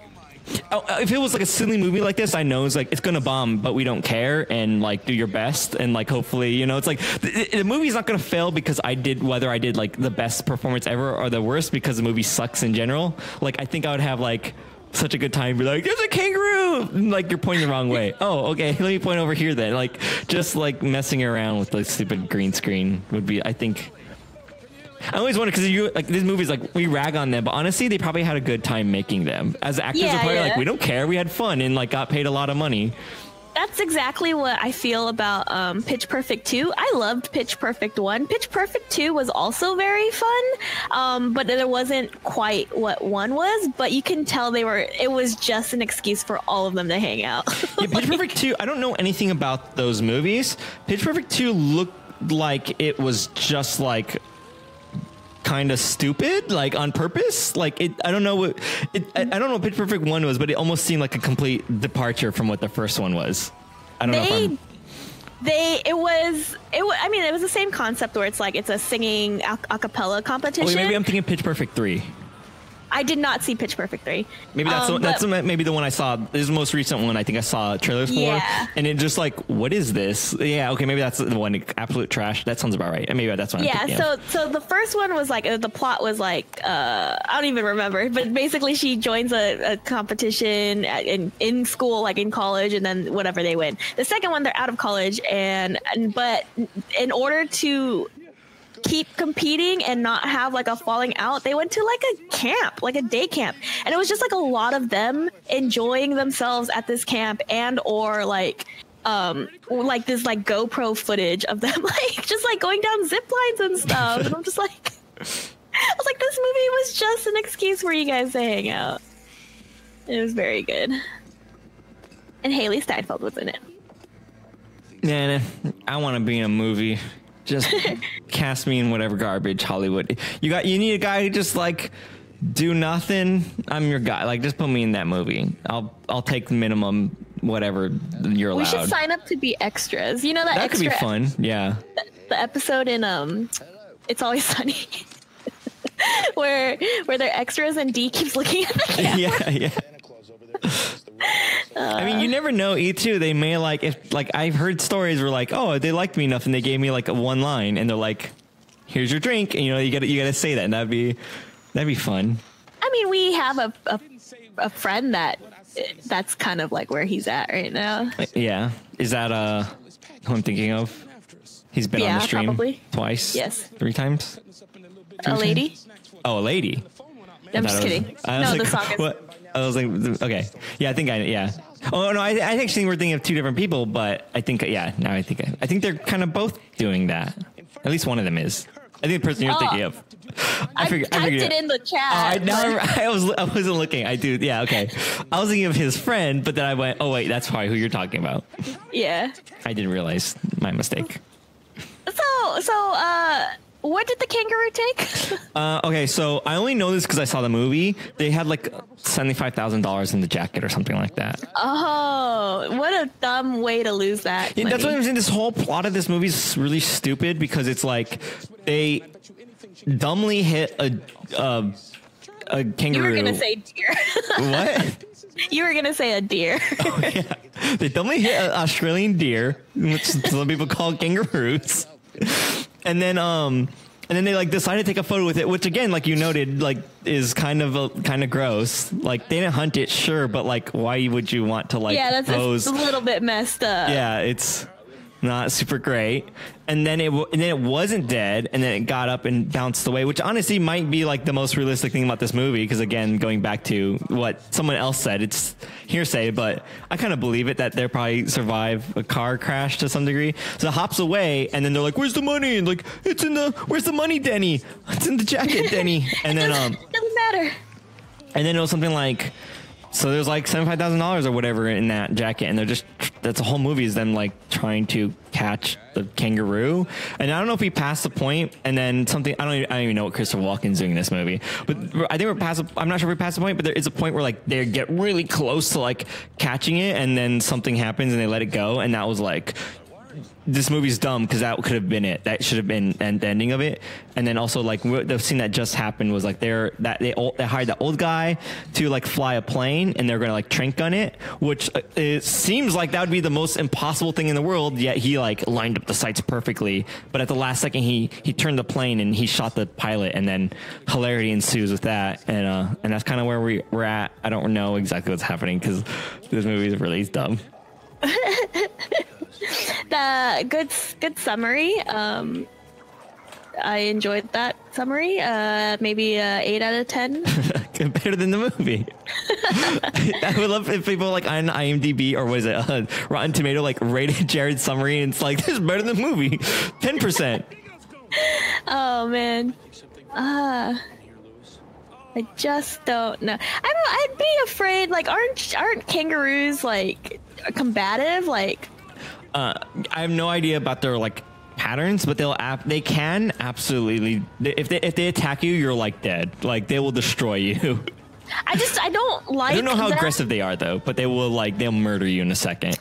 If it was like a silly movie like this, I know it's like it's gonna bomb, but we don't care, and like do your best, and like hopefully it's like the movie's not gonna fail because whether I did like the best performance ever or the worst because the movie sucks in general. Like I think I would have like such a good time, be like, there's a kangaroo, and, like you're pointing the wrong way. Oh, okay, let me point over here then. Like just like messing around with the stupid green screen would be, I think. I always wonder because these movies, like we rag on them, but honestly, they probably had a good time making them. As actors, they're probably like, we don't care, we had fun and like got paid a lot of money. That's exactly what I feel about Pitch Perfect 2. I loved Pitch Perfect 1. Pitch Perfect 2 was also very fun, but it wasn't quite what 1 was. But you can tell it was just an excuse for all of them to hang out. Pitch Perfect 2, I don't know anything about those movies. Pitch Perfect 2 looked like it was just like kind of stupid, like on purpose. Like I don't know what Pitch Perfect 1 was, but it almost seemed like a complete departure from what the first one was. I don't know if it was the same concept where it's like it's a singing a cappella competition. Maybe I'm thinking Pitch Perfect 3. I did not see Pitch Perfect 3. Maybe that's maybe the one I saw. This is the most recent one I think I saw trailers for. And it just like, what is this? Yeah, okay, maybe that's the one. Absolute trash. That sounds about right. And maybe that's one. Yeah, so the first one was like, the plot was like, I don't even remember, but basically she joins a competition in school, like in college, and then whatever they win. The second one, they're out of college, but in order to keep competing and not have like a falling out, they went to like a camp, like a day camp, and it was just like a lot of them enjoying themselves at this camp, and or like this like GoPro footage of them like just like going down zip lines and stuff. And I'm just like, I was like, this movie was just an excuse for you guys to hang out. It was very good, and Haley Steinfeld was in it. Man, I want to be in a movie. Just cast me in whatever garbage Hollywood. You need a guy who just like do nothing. I'm your guy. Like, just put me in that movie. I'll take the minimum whatever you're allowed. We should sign up to be extras. You know that could be fun. Yeah. The episode in It's Always Sunny where they're extras and Dee keeps looking at the camera. Yeah. I mean, you never know. E2, they may like, if like I've heard stories where like, oh, they liked me enough and they gave me like a one line and they're like, here's your drink, and you gotta say that, and that'd be fun. I mean, we have a friend that's kind of like where he's at right now. Yeah, is that who I'm thinking of? He's been on the stream probably twice. Yes, 3 times. A lady. Oh, a lady. I'm just kidding. No, the song is. What? I was like, okay. Yeah, I think yeah. Oh, no, I actually we're thinking of 2 different people, but I think, yeah, now I think they're kind of both doing that. At least one of them is. I think the person you're thinking of. I typed it in the chat. I wasn't looking. I do. Yeah, okay. I was thinking of his friend, but then I went, oh, wait, that's probably who you're talking about. Yeah. I didn't realize. My mistake. So, what did the kangaroo take? Okay, so I only know this because I saw the movie. They had like $75,000 in the jacket or something like that. Oh, what a dumb way to lose that. Yeah, that's what I'm saying. This whole plot of this movie is really stupid because it's like they dumbly hit a kangaroo. You were gonna say deer. What? You were gonna say a deer. Oh, yeah. They dumbly hit an Australian deer, which some people call kangaroos. And then they like decided to take a photo with it, which again, like you noted, like is kind of gross. Like they didn't hunt it, sure, but like why would you want to like pose? It's a little bit messed up. Yeah, it's not super great. And then it wasn't dead, and then it got up and bounced away, which honestly might be like the most realistic thing about this movie. Because again, going back to what someone else said, it's hearsay, but I kind of believe it that they'll probably survive a car crash to some degree. So it hops away, and then they're like, "Where's the money?" And like, "It's in the where's the money, Denny? It's in the jacket, Denny." And then doesn't matter. And then it was something like. So there's like $75,000 or whatever in that jacket, and that's the whole movie is them like trying to catch the kangaroo. And I don't know if we passed the point, and then something I don't even know what Christopher Walken's doing in this movie, but I think I'm not sure if we passed the point, but there is a point where like they get really close to like catching it, and then something happens and they let it go, and that was like. This movie's dumb because that could have been it. That should have been the ending of it. And then also like the scene that just happened was like they hired that old guy to like fly a plane, and they're gonna like trank gun it, which it seems like that would be the most impossible thing in the world. Yet he like lined up the sights perfectly, but at the last second he turned the plane and he shot the pilot, and then hilarity ensues with that. And that's kind of where we're at. I don't know exactly what's happening because this movie is really dumb. The good summary. I enjoyed that summary. Maybe 8 out of 10. Better than the movie. I would love if people like on IMDb or what is it, Rotten Tomato like rated Jared's summary, and it's like this is better than the movie. 10%. Oh man. I just don't know. I'd be afraid. Like, aren't kangaroos like combative? Like. I have no idea about their like patterns, but they can absolutely if they attack you, you're like dead. Like they will destroy you. I don't like. I don't know how aggressive they are though, but they'll murder you in a second.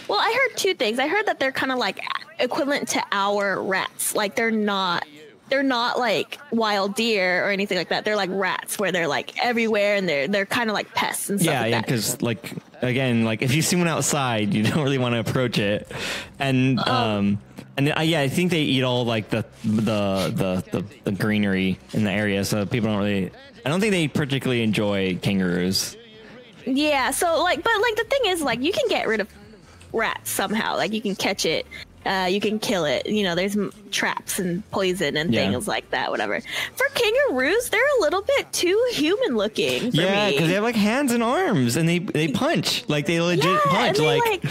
Well, I heard 2 things. I heard that they're kind of like equivalent to our rats. Like they're not they're not like wild deer or anything like that. They're like rats, where they're like everywhere, and they're kind of like pests and stuff. Yeah, because like again, like if you see one outside, you don't really want to approach it, and I think they eat all like the greenery in the area, so people don't really. I don't think they particularly enjoy kangaroos. Yeah, so like, but like the thing is, like, you can get rid of rats somehow. Like, you can catch it, you can kill it. You know, there's traps and poison and things like that. Whatever. For kangaroos, they're a little bit too human looking. For yeah, because they have like hands and arms, and they punch like they legit punch. Like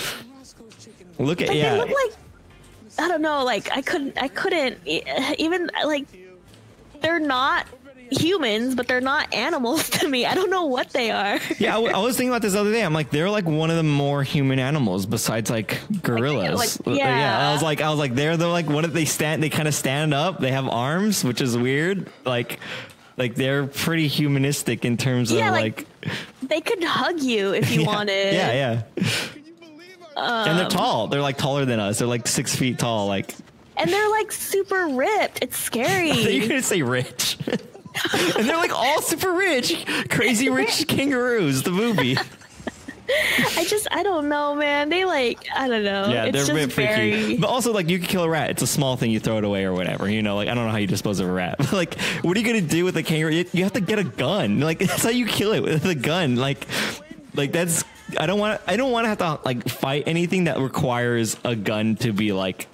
look at They look like, I don't know. Like I couldn't even like. They're not humans, but they're not animals to me. I don't know what they are. Yeah, I was thinking about this the other day. I'm like, they're like one of the more human animals besides like gorillas. I was like, they're like, what if they stand? They kind of stand up. They have arms, which is weird. Like they're pretty humanistic in terms of like they could hug you if you wanted. Yeah. And they're tall. They're like taller than us. They're like 6 feet tall. Like, and they're like super ripped. It's scary. You're gonna say rich. And they're like all super rich, crazy rich kangaroos, the movie. I don't know, man. They like, I don't know. Yeah, it's they're a bit freaky. But also, like, you can kill a rat. It's a small thing. You throw it away or whatever. You know, like, I don't know how you dispose of a rat. But, like, what are you going to do with a kangaroo? You have to get a gun. Like, that's how you kill it, with a gun. Like that's, I don't want to have to, like, fight anything that requires a gun to be, like,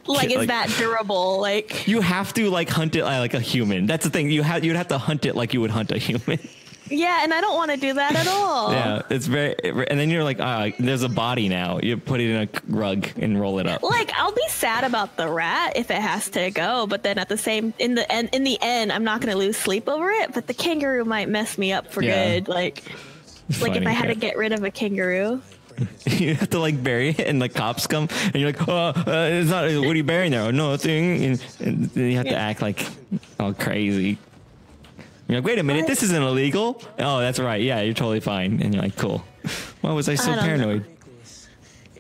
is that durable? Like, you have to like hunt it like a human. That's the thing. You'd have to hunt it like you would hunt a human. Yeah, and I don't want to do that at all. Yeah, it's very. And then you're like, there's a body now. You put it in a rug and roll it up. Like, I'll be sad about the rat if it has to go, but then in the end, I'm not going to lose sleep over it. But the kangaroo might mess me up for good. Like if I had to get rid of a kangaroo. You have to like bury it, and the cops come, and you're like, it's not. What are you burying there? Oh, nothing. And then you have to act like all crazy. You're like, wait a minute, this isn't illegal. Oh, that's right. Yeah, you're totally fine. And you're like, cool. Why was I so paranoid?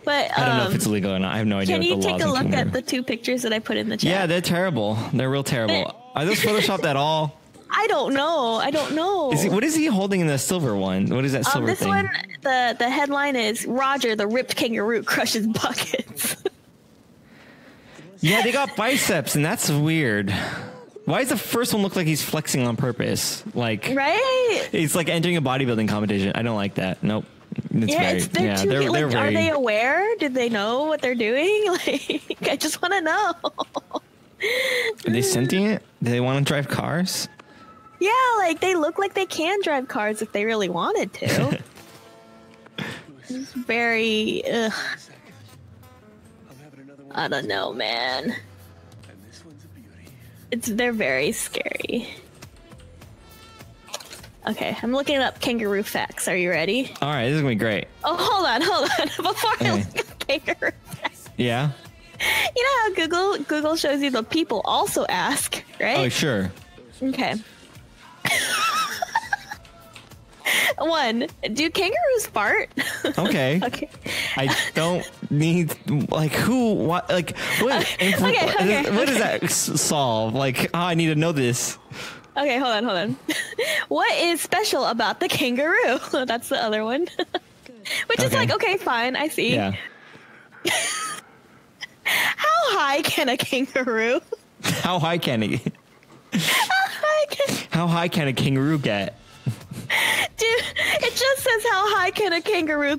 But I don't know if it's illegal or not. I have no idea. Can you take a look at the 2 pictures that I put in the chat? Yeah, they're terrible. They're real terrible. Are those photoshopped at all? I don't know. What is he holding in the silver one? What is that silver this thing? One, the headline is Roger, the ripped kangaroo crushes buckets. Yeah, they got biceps, and that's weird. Why does the first one look like he's flexing on purpose? Like, right? It's like entering a bodybuilding competition. I don't like that. Nope. They're very... Are they aware? Did they know what they're doing? Like, I just want to know. Are they sentient? Do they want to drive cars? Yeah, like they look like they can drive cars if they really wanted to. It's very, I don't know, man. They're very scary. Okay, I'm looking up kangaroo facts. Are you ready? All right, this is gonna be great. Oh, hold on. Before I look up kangaroo facts. Yeah. You know how Google shows you the people also ask, right? Oh, sure. Okay. 1, do kangaroos fart? Okay. Okay. I don't need like who what like what what does that solve? Like, I need to know this. Okay, hold on. What is special about the kangaroo? That's the other one. Which is like, okay, fine, I see. Yeah. How high can a kangaroo? How high can he? How high can a kangaroo get? Dude, it just says how high can a kangaroo ?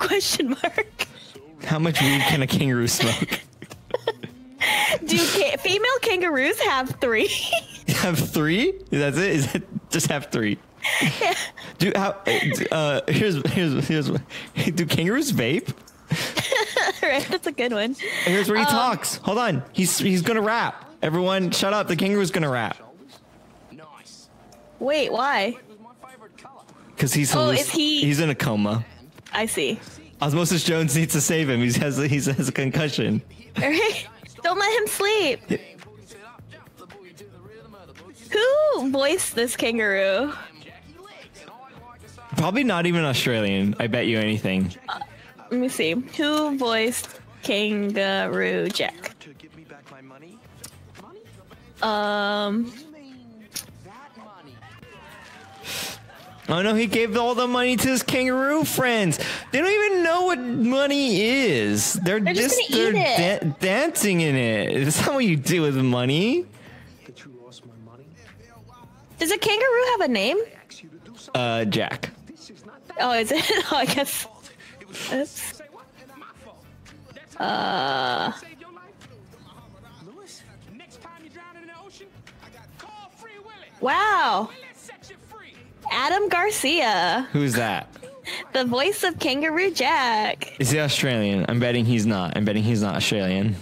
How much weed can a kangaroo smoke? Do female kangaroos have 3? Have 3? That's it? Is it just have 3? Yeah. Here's do kangaroos vape? Right, that's a good one. Here's where he talks. Hold on. He's gonna rap. Everyone shut up. The kangaroo's gonna rap. Wait, why? Because he's in a coma. I see. Osmosis Jones needs to save him. He has a concussion. Don't let him sleep. Who voiced this kangaroo? Probably not even Australian. I bet you anything. Let me see. Who voiced Kangaroo Jack? Oh no, he gave all the money to his kangaroo friends. They don't even know what money is. They're just dancing in it. It's not what you do with money. Does a kangaroo have a name? Jack. Oh, is it? Oh, I guess. Oops. Wow. Adam Garcia. Who's that? The voice of Kangaroo Jack. Is he Australian? I'm betting he's not. I'm betting he's not Australian.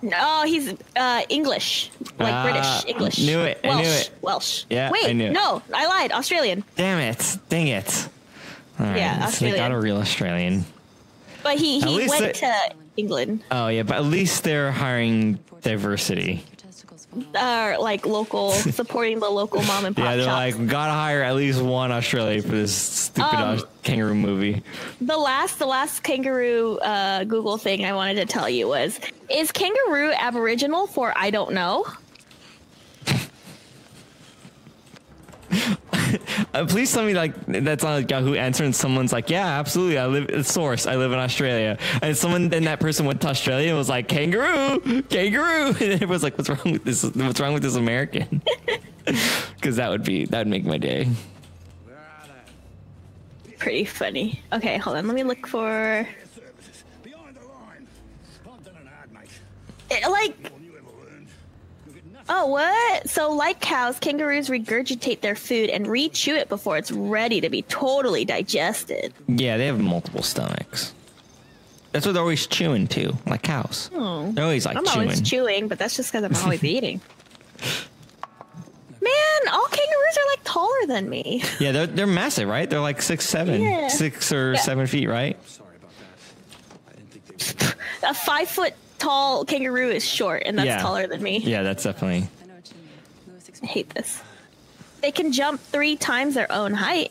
No, he's English, like British English. Knew it. Welsh. I knew it. Welsh. Yeah. Wait, I knew it. no, I lied. Australian. Damn it! Dang it! All right, Yeah, so they got Australian. a real Australian. But he went to England. Oh yeah, but at least they're hiring diversity. Like local, supporting the local mom and pop Yeah, they're shops. like, gotta hire at least one Australian for this stupid kangaroo movie. The last kangaroo Google thing I wanted to tell you was, is kangaroo Aboriginal for I don't know? Please tell me like that's not a Yahoo answer and someone's like, yeah, absolutely. I live in Australia. And that person went to Australia and was like, kangaroo. And it was like, what's wrong with this? What's wrong with this American? Because that would make my day. Pretty funny. Okay, hold on. Let me look for like. Oh, what? So, like cows, kangaroos regurgitate their food and re-chew it before it's ready to be totally digested. Yeah, they have multiple stomachs. That's what they're always chewing too, like cows. Oh. They're always like I'm chewing. always chewing, but that's just because I'm always eating. Man, all kangaroos are like taller than me. Yeah, they're massive, right? They're like 6'7", Yeah. 6 or 7 feet, right? A 5 foot tall kangaroo is short, and that's taller than me. Yeah, that's definitely. I hate this. They can jump 3 times their own height.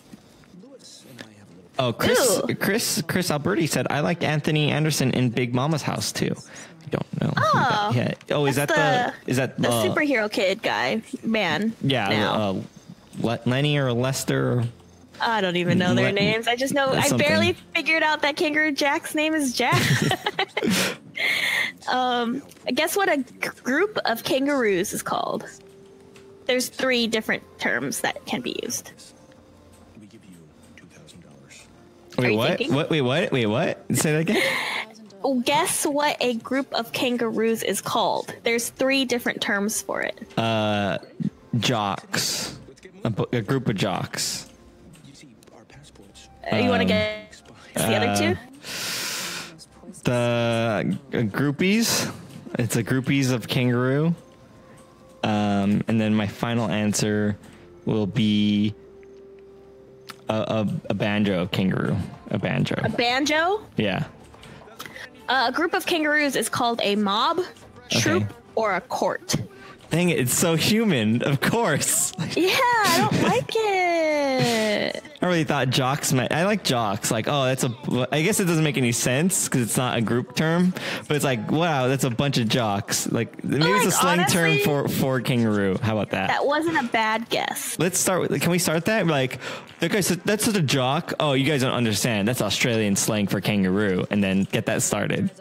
Oh, ChrisAlberti said, I like Anthony Anderson in Big Mama's House too. I don't know. Oh, yeah. Oh, is that the superhero kid guy? Man. Yeah. Lenny or Lester. I don't even know their names. I just know I barely figured out that Kangaroo Jack's name is Jack. Guess what a group of kangaroos is called? There's 3 different terms that can be used. We give you $2,000. Wait, what? Wait, what? Say that again. Guess what a group of kangaroos is called? There's 3 different terms for it. Jocks. A group of jocks. You want to guess the other 2? The groupies. It's a groupies of kangaroo. And then my final answer will be a banjo of kangaroo. A banjo. A banjo? Yeah. A group of kangaroos is called a mob, troop, or a court. Dang it, it's so human, of course. Yeah, I don't like it. I really thought jocks meant. I like jocks. Like, oh, I guess it doesn't make any sense because it's not a group term. But it's like, wow, that's a bunch of jocks. Like, maybe it's a slang term for kangaroo. How about that? That wasn't a bad guess. Let's start with. Can we start that? Like, okay, so that's such a jock. Oh, you guys don't understand. That's Australian slang for kangaroo, and then get that started.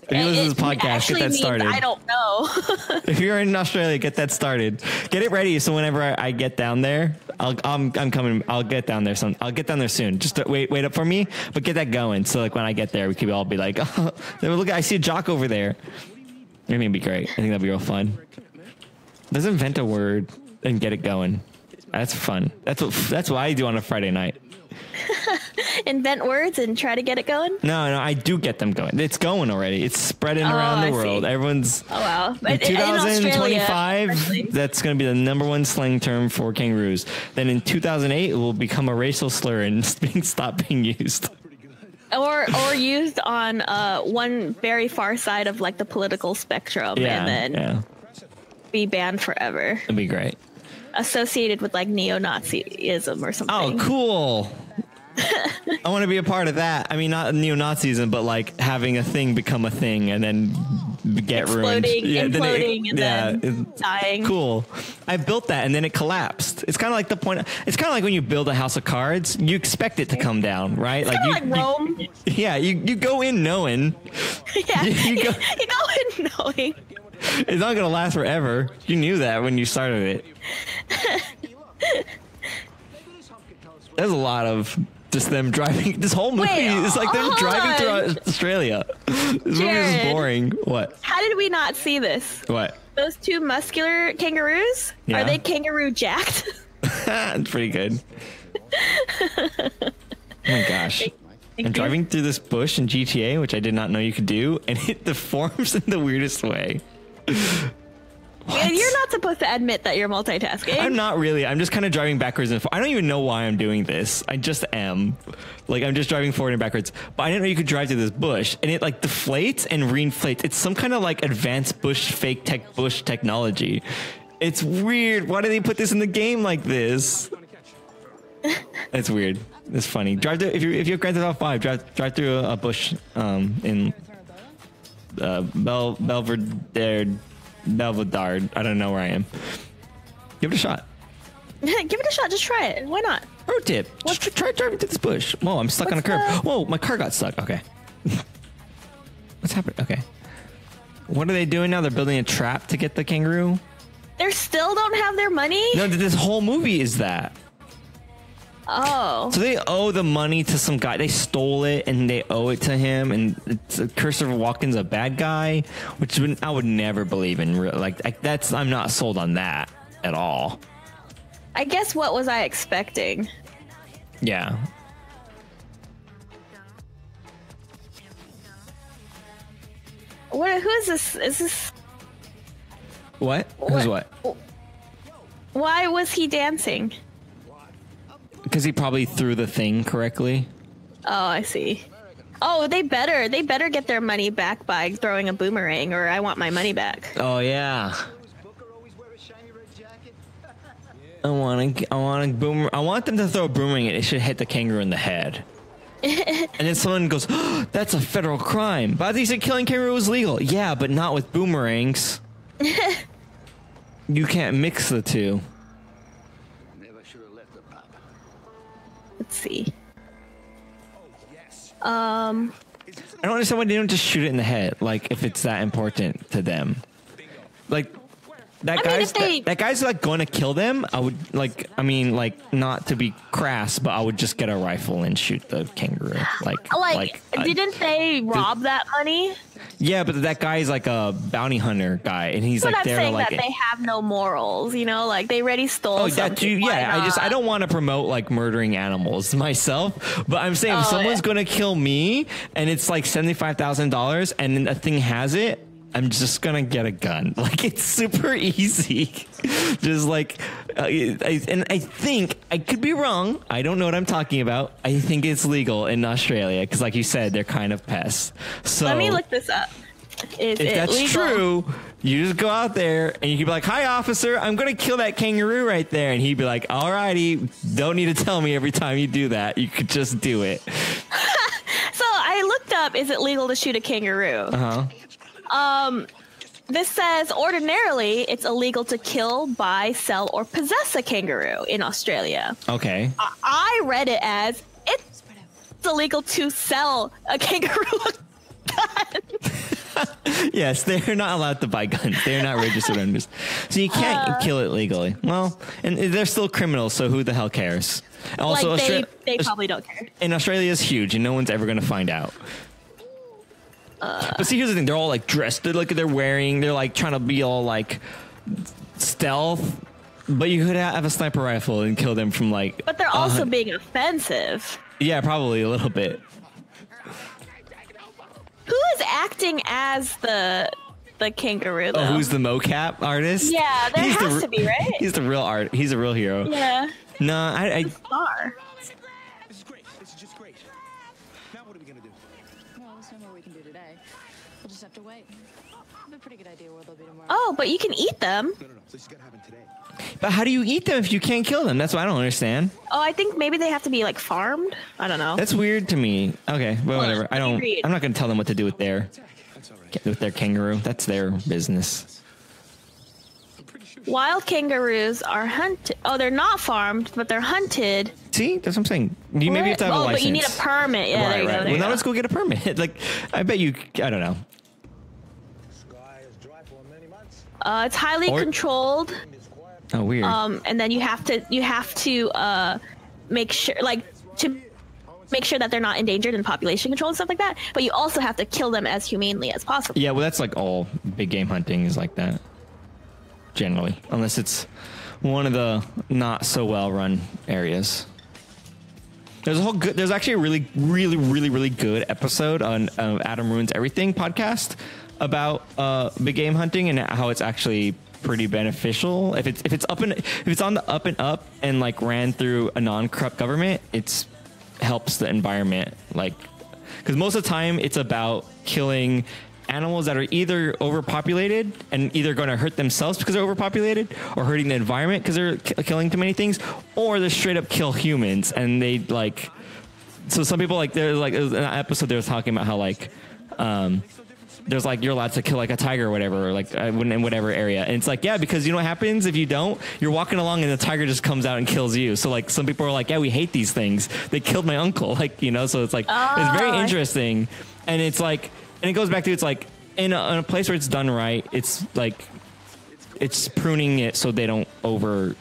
If you listen to this podcast, get that started. I don't know. If you're in Australia, get that started. Get it ready so whenever I get down there, I'm coming. I'll get down there. I'll get down there soon. Just wait up for me, but get that going. So like when I get there, we could all be like, oh, look, I see a jock over there. I think it'd be great. I think that'd be real fun. Let's invent a word and get it going. That's fun. That's what I do on a Friday night. Invent words and try to get it going? No, I do get them going. It's going already. It's spreading around the world. Everyone's. Oh, wow. In 2025, that's going to be the #1 slang term for kangaroos. Then in 2008, it will become a racial slur and stop being used. Or used on one very far side of like the political spectrum and then be banned forever. That'd be great. Associated with like neo-Nazism or something. Oh, cool. I want to be a part of that. I mean, not neo-Nazism, but like having a thing become a thing and then get ruined. Imploding, and then dying. Cool. I built that and then it collapsed. It's kind of like the point. It's kind of like when you build a house of cards, you expect it to come down, right? It's like Rome. You go in knowing. Yeah, you go in knowing. It's not going to last forever. You knew that when you started it. There's a lot of just them driving. This whole movie is like them driving through Australia. This movie is boring. What? How did we not see this? What? Those two muscular kangaroos? Yeah. Are they kangaroo jacked? It's pretty good. Oh my gosh. I'm driving through this bush in GTA, which I did not know you could do, and it deforms in the weirdest way. Man, you're not supposed to admit that you're multitasking. I'm not really. I'm just kind of driving backwards and forwards. I don't even know why I'm doing this. I just am. Like, I'm just driving forward and backwards. But I didn't know you could drive through this bush. And it, like, deflates and reinflates. It's some kind of, like, advanced bush technology. It's weird. Why did they put this in the game like this? It's weird. It's funny. Drive through, if you have Grand Theft Auto 5, drive through a bush in Belvedere. I don't know where I am. Give it a shot. Give it a shot. Just try it. Why not? Pro tip. Just try driving through this bush. Whoa, I'm stuck on a curb. Whoa, my car got stuck. Okay. What's happening? Okay. What are they doing now? They're building a trap to get the kangaroo? They still don't have their money? No, this whole movie is that. Oh. So they owe the money to some guy. They stole it and they owe it to him. And Christopher Walken's a bad guy, which I would never believe in. That's I'm not sold on that at all. I guess what was I expecting? Yeah. Who is this? Is this? What? Who's what? Why was he dancing? Because he probably threw the thing correctly. Oh, I see. Oh, they better get their money back by throwing a boomerang, or I want my money back. Oh yeah. I want them to throw a boomerang and it should hit the kangaroo in the head. And then someone goes, oh, that's a federal crime. But I think said killing kangaroo was legal. Yeah, but not with boomerangs. You can't mix the two. Let's see. I don't understand why they don't just shoot it in the head. Like, if it's that important to them. Like, that guy's like going to kill them. I would not to be crass, but I would just get a rifle and shoot the kangaroo. Didn't they rob that money? Yeah, but that guy is like a bounty hunter guy, and he's like there to like. That they have no morals, you know, like they already stole. Oh, that too. Yeah, I don't want to promote like murdering animals myself, but I'm saying if someone's gonna kill me and it's like $75,000 and then a thing has it, I'm just gonna get a gun. Like, it's super easy. Just like, I think I could be wrong. I don't know what I'm talking about. I think it's legal in Australia because, like you said, they're kind of pests. So let me look this up. If that's legal? true, you just go out there and you can be like, "Hi, officer, I'm gonna kill that kangaroo right there," and he'd be like, "Alrighty, don't need to tell me every time you do that. You could just do it." So I looked up: is it legal to shoot a kangaroo? This says ordinarily it's illegal to kill, buy, sell, or possess a kangaroo in Australia. Okay. I read it as it's illegal to sell a kangaroo a gun. Yes, they're not allowed to buy guns. They're not registered owners. So you can't kill it legally. Well, and they're still criminals, so who the hell cares? Also, they probably don't care. And Australia is huge, and no one's ever going to find out. But see, here's the thing. They're all like dressed. They're like trying to be all like stealth. But you could have a sniper rifle and kill them from like... But they're also being offensive. Yeah, probably a little bit. Who is acting as the kangaroo, though? Oh, who's the mocap artist? Yeah, there has to be, right? He's the real art. He's a real hero. Yeah. No, I star. This is great. This is just great. Now what are we gonna do? Well, there's no more we can do today. We'll just have to wait. I have a pretty good idea where they'll be tomorrow. Oh, but you can eat them. No. This has got to happen today. But how do you eat them if you can't kill them? That's what I don't understand. Oh, I think maybe they have to be like farmed. I don't know. That's weird to me. Okay, but whatever. I'm not going to tell them what to do with their kangaroo. That's their business. Wild kangaroos are hunted. Oh, they're not farmed, but they're hunted. See, that's what I'm saying. You maybe have to have a license. But you need a permit. Yeah, there you go. Well, now let's go get a permit. Like, I bet you. I don't know. It's highly controlled. Oh, weird. And then you have to make sure that they're not endangered in population control and stuff like that. But you also have to kill them as humanely as possible. Yeah, well, that's like all big game hunting is like that. Generally, unless it's one of the not so well run areas. There's actually a really good episode on Adam Ruins Everything podcast about big game hunting and how it's actually pretty beneficial. If it's on the up and up and like ran through a non-corrupt government, it's helps the environment, like, because most of the time it's about killing animals that are either overpopulated and either going to hurt themselves because they're overpopulated, or hurting the environment because they're killing too many things, or they straight up kill humans. And they like, so some people like, there's like an episode they were talking about how like there's like, you're allowed to kill like a tiger or whatever, or like in whatever area, and it's like, yeah, because you know what happens if you don't, you're walking along and the tiger just comes out and kills you. So like some people are like, yeah, we hate these things, they killed my uncle, like, you know. So it's like, it's very interesting. And it's like, and it goes back to, it's like in a place where it's done right, it's like it's pruning it so they don't over.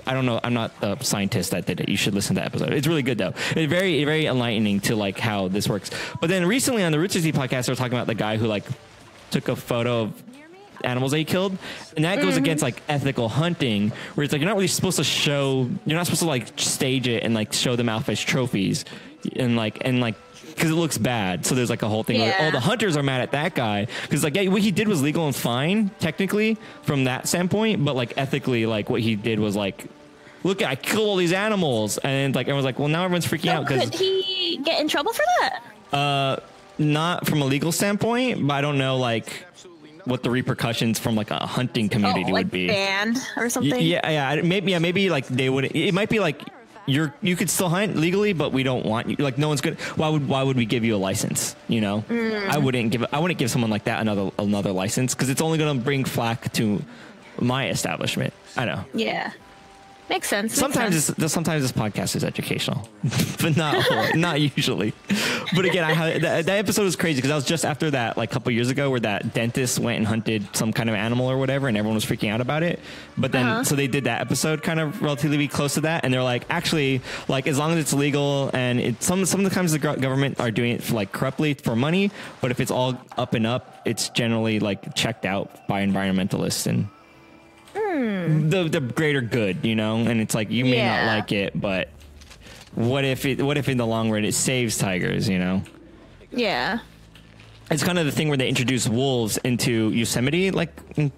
I don't know. I'm not a scientist that did it. You should listen to that episode. It's really good though. It's very, very enlightening to like how this works. But then recently on the Root 60 podcast, they were talking about the guy who like took a photo of animals that he killed, and that goes against like ethical hunting, where it's like you're not really supposed to show. You're not supposed to like stage it and like show them off as trophies, and like because it looks bad. So there's like a whole thing where all the hunters are mad at that guy because like, yeah, what he did was legal and fine technically from that standpoint, but like ethically, like what he did was like, look, I killed all these animals, and like everyone's like, well, now everyone's freaking out because could he get in trouble for that? Not from a legal standpoint, but I don't know like what the repercussions from like a hunting community would be. Banned or something. Maybe like they would. It might be like. You could still hunt legally, but we don't want you. Like no one's good. Why would we give you a license? You know, I wouldn't give someone like that another license, because it's only going to bring flack to my establishment. I know. Yeah, makes sense. Sometimes this podcast is educational, but not usually. But again, that episode was crazy because that was just after that, like a couple years ago, where that dentist went and hunted some kind of animal or whatever, and everyone was freaking out about it. But then, so they did that episode kind of relatively close to that, and they're like, actually, like as long as it's legal, and sometimes the government are doing it for, like corruptly for money, but if it's all up and up, it's generally like checked out by environmentalists and the greater good, you know. And it's like, you may not like it, but what if in the long run it saves tigers, you know? Yeah. It's kind of the thing where they introduced wolves into Yosemite, like in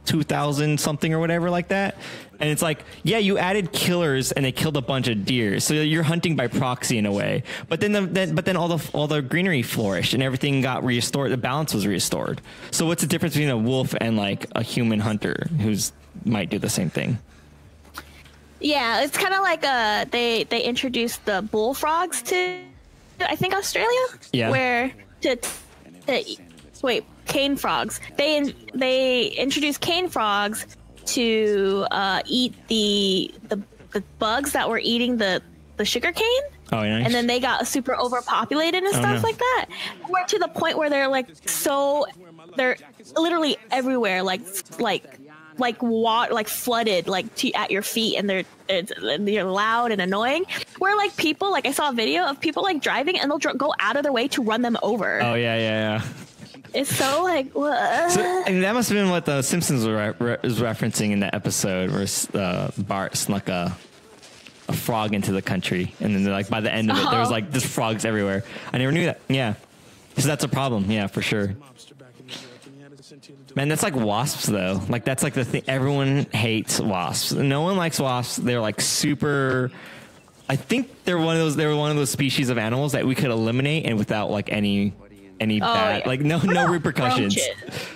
2000 something or whatever like that. And it's like, yeah, you added killers and they killed a bunch of deer, so you're hunting by proxy in a way. But then all the greenery flourished and everything got restored. The balance was restored. So what's the difference between a wolf and like a human hunter who's might do the same thing? Yeah, it's kind of like they introduced the bullfrogs to, I think, Australia. Yeah. Where cane frogs. They introduced cane frogs to eat the bugs that were eating the sugar cane. Oh, nice. And then they got super overpopulated and stuff like that. We're to the point where they're they're literally everywhere, like water, like flooded, like at your feet, and they're loud and annoying. Where like people, like I saw a video of people like driving and they'll go out of their way to run them over. Oh yeah. It's so like, what? So, and that must have been what the Simpsons was referencing in that episode, where Bart snuck a frog into the country, and then like by the end of it, there was like just frogs everywhere. I never knew that. Yeah, so that's a problem. Yeah, for sure. Man, that's like wasps though. Like that's like the thing. Everyone hates wasps. No one likes wasps. They're like super. I think they were one of those species of animals that we could eliminate and without like any any bad, yeah. like no repercussions. Roaches?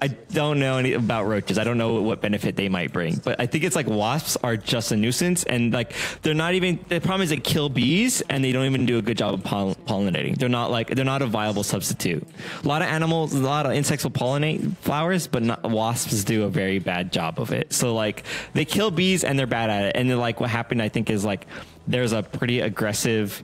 I don't know any about roaches. I don't know what benefit they might bring, but I think it's like wasps are just a nuisance, and like they're not even. The problem is they kill bees, and they don't even do a good job of pollinating. They're not a viable substitute. A lot of insects will pollinate flowers, but wasps do a very bad job of it. So like they kill bees, and they're bad at it. And then like what happened, I think, is like there's a pretty aggressive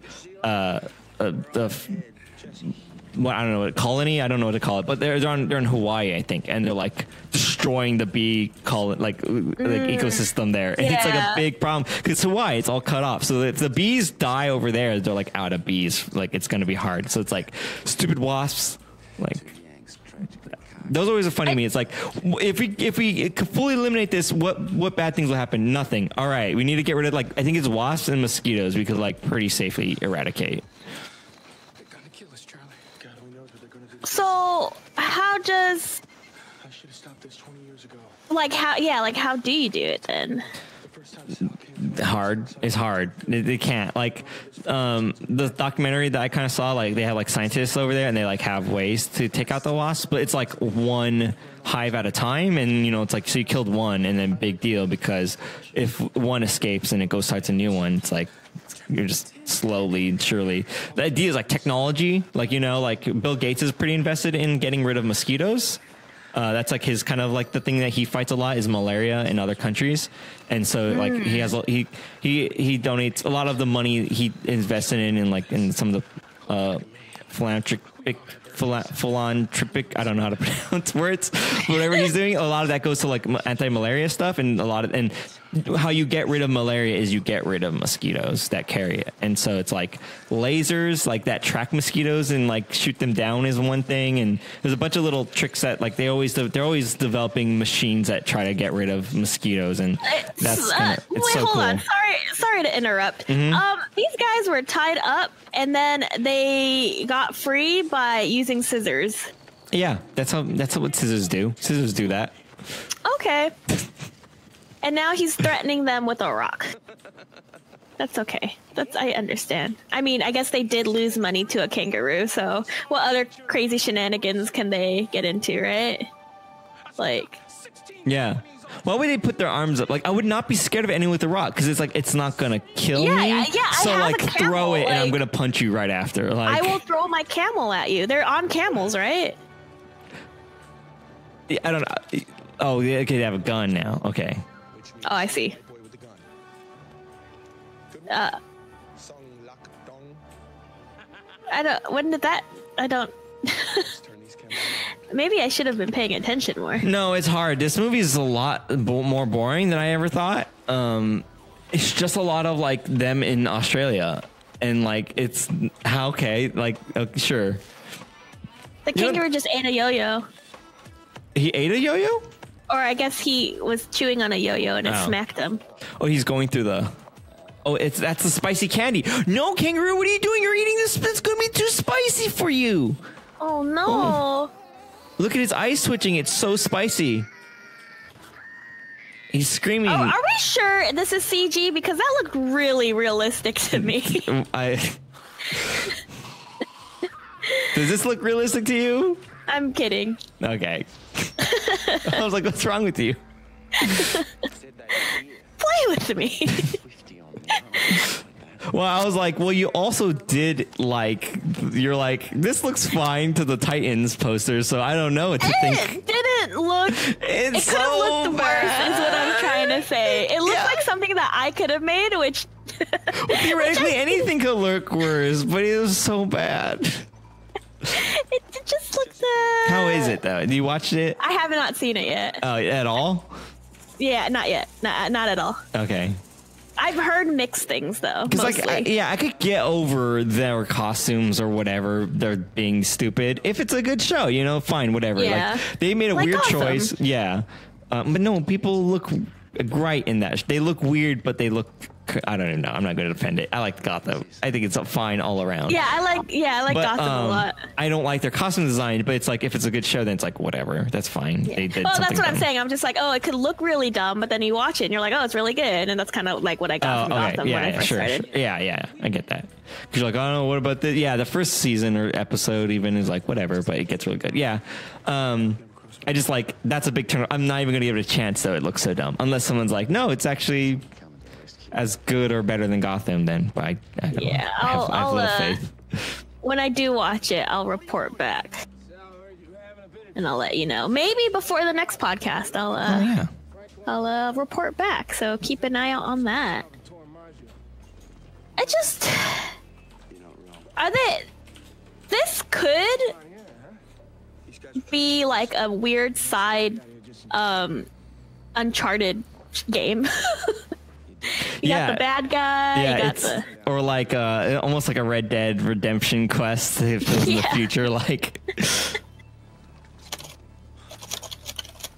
well, I don't know what colony. I don't know what to call it, but they're in Hawaii, I think, and they're like destroying the bee like ecosystem there. And it's like a big problem because Hawaii, it's all cut off. So if the bees die over there, they're like out of bees. Like it's going to be hard. So it's like stupid wasps. Like those always are funny to me. It's like if we fully eliminate this, what bad things will happen? Nothing. All right, we need to get rid of I think it's wasps and mosquitoes we could like pretty safely eradicate. So how does I should have stopped this 20 years ago. how do you do it then? Hard. It's hard. They can't the documentary that I kind of saw, like they have like scientists over there and they like have ways to take out the wasps, but it's like one hive at a time, and it's like, so you killed one and then big deal, because if one escapes and it starts a new one, it's like you're just slowly and surely. The idea is like technology, like Bill Gates is pretty invested in getting rid of mosquitoes. That's like his kind of like the thing that he fights a lot is malaria in other countries, and so like he donates a lot of the money he invested in some of the philanthropic, I don't know how to pronounce words, whatever he's doing. A lot of that goes to like anti-malaria stuff, and and how you get rid of malaria is you get rid of mosquitoes that carry it. And so it's like lasers like that track mosquitoes and like shoot them down is one thing. And there's a bunch of little tricks that like they're always developing machines that try to get rid of mosquitoes. And that's hold on. Sorry to interrupt. Mm-hmm. These guys were tied up and then they got free by using scissors. Yeah, that's what scissors do. Scissors do that. Okay. And now he's threatening them with a rock. That's okay. I understand. I mean, I guess they did lose money to a kangaroo, so what other crazy shenanigans can they get into, right? Like... Yeah. Why would they put their arms up? Like, I would not be scared of anyone with a rock, because it's like, it's not going to kill me. Yeah, so, I have like, a camel, throw it, and I'm going to punch you right after. Like, I will throw my camel at you. They're on camels, right? I don't know. Oh, yeah, okay, they have a gun now. Okay. Oh, I see. I don't. Maybe I should have been paying attention more. No, it's hard. This movie is a lot more boring than I ever thought. It's just a lot of like them in Australia, and like it's sure. The kangaroo just ate a yo-yo. He ate a yo-yo? Or I guess he was chewing on a yo-yo and it smacked him. Oh, he's going through the... Oh, that's the spicy candy. No, kangaroo, what are you doing? You're eating this. It's going to be too spicy for you. Oh, no. Oh. Look at his eyes twitching. It's so spicy. He's screaming. Oh, are we sure this is CG? Because that looked really realistic to me. Does this look realistic to you? I'm kidding. Okay. I was like, what's wrong with you? Play with me. Well, I was like, well, you also did you're like, this looks fine to the Titans poster, so I don't know what to think. It didn't look. It could have looked worse, is what I'm trying to say. It looked like something that I could have made, which. Well, theoretically, anything could look worse, but it was so bad. It just looked. How is it though? You watched it? I have not seen it yet. At all? Yeah, not yet. Not at all. Okay. I've heard mixed things though. Because I could get over their costumes or whatever, they're being stupid. If it's a good show, fine, whatever. Yeah. Like they made a weird choice. Yeah. But no, people look great in that. They look weird, but they look. I don't even know. I'm not going to defend it. I like Gotham. I think it's fine all around. Yeah, I like Gotham a lot. I don't like their costume design, but it's like if it's a good show, then it's like whatever. That's fine. Yeah. They did that's what dumb. I'm saying. I'm just like, it could look really dumb, but then you watch it and you're like, oh, it's really good, and that's kind of like what I got from Gotham when I first started. Sure. Yeah, I get that. Because you're like, I don't know, what about the, yeah, the first season or episode even is like, whatever, but it gets really good. Yeah. I just like, that's a big turn. I'm not even going to give it a chance, though. It looks so dumb. Unless someone's like, no, it's actually as good or better than Gotham, then. But I don't know. I have little faith. When I do watch it, I'll report back. And I'll let you know. Maybe before the next podcast, I'll report back. So keep an eye out on that. This could be like a weird side Uncharted game. You got the bad guy. Yeah, or like almost like a Red Dead Redemption quest if it was in the future. Like,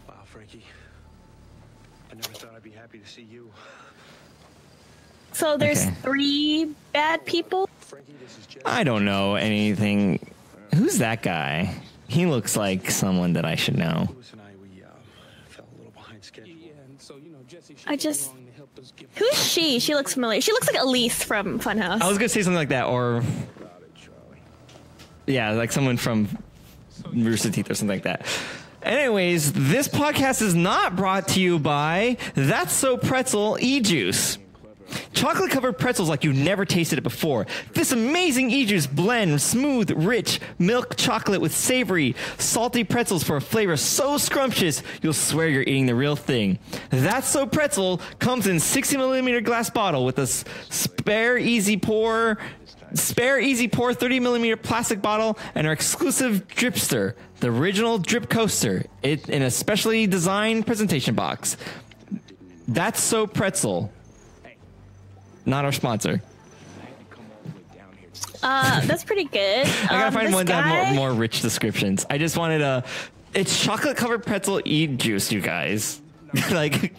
wow, Frankie, I never thought I'd be happy to see you. So there's 3 bad people. Frankie, this is Jeff. I don't know anything. Who's that guy? He looks like someone that I should know. Lewis and I, we fell a little behind schedule. Who's she? She looks familiar. She looks like Elise from Funhouse. I was gonna say something like that, or yeah, like someone from Rooster Teeth or something like that. Anyways, this podcast is not brought to you by That's So Pretzel E-Juice. Chocolate covered pretzels like you've never tasted it before. This amazing E-Juice blends smooth, rich milk chocolate with savory, salty pretzels for a flavor so scrumptious you'll swear you're eating the real thing. That's So Pretzel comes in 60mm glass bottle with a spare easy pour 30mm plastic bottle and our exclusive dripster, the original drip coaster, it in a specially designed presentation box. That's So Pretzel. Not our sponsor. That's pretty good. I gotta find one that have more rich descriptions. I just wanted it's chocolate covered pretzel E-Juice, you guys. Like,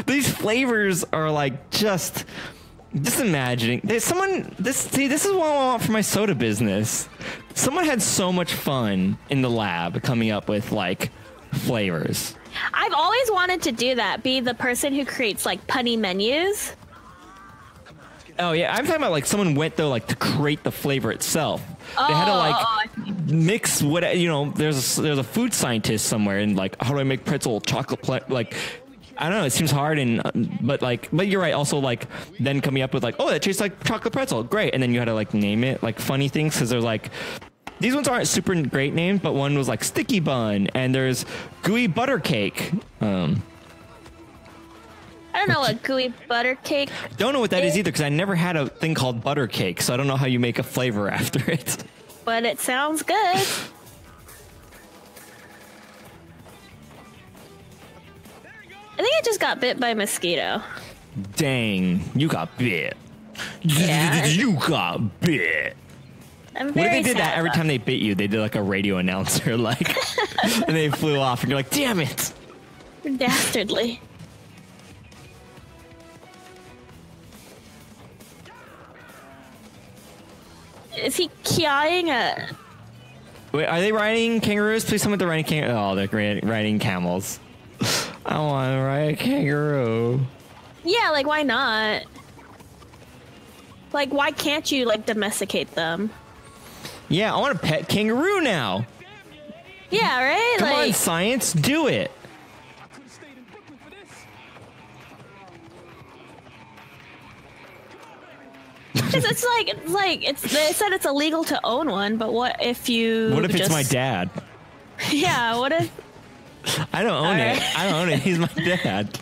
these flavors are like just imagining. This is what I want for my soda business. Someone had so much fun in the lab coming up with like flavors. I've always wanted to do that. Be the person who creates like punny menus. Oh yeah, I'm talking about like someone went though like to create the flavor itself. They had to like mix what There's a food scientist somewhere and like, how do I make pretzel chocolate? Like, I don't know. It seems hard but you're right. Also like then coming up with like, oh, that tastes like chocolate pretzel, great. And then you had to like name it like funny things because there's like these ones aren't super great names, but one was like sticky bun and there's gooey butter cake. I don't know what gooey butter cake. Don't know what that is either because I never had a thing called butter cake, so I don't know how you make a flavor after it. But it sounds good. I think I just got bit by a mosquito. Dang, you got bit. Yeah. You got bit. I'm very what if they did sad that every about time they bit you? They did like a radio announcer, like, and they flew off, and you're like, damn it. Dastardly. Is he kiaing a... Wait, are they riding kangaroos? Please tell me they're riding kangaroos. Oh, they're riding camels. I want to ride a kangaroo. Yeah, like, why not? Like, why can't you, like, domesticate them? Yeah, I want a pet kangaroo now. Yeah, right? Come on, science, do it. Because they said it's illegal to own one, but what if it's my dad? Yeah, what if... I don't own it. I don't own it. He's my dad.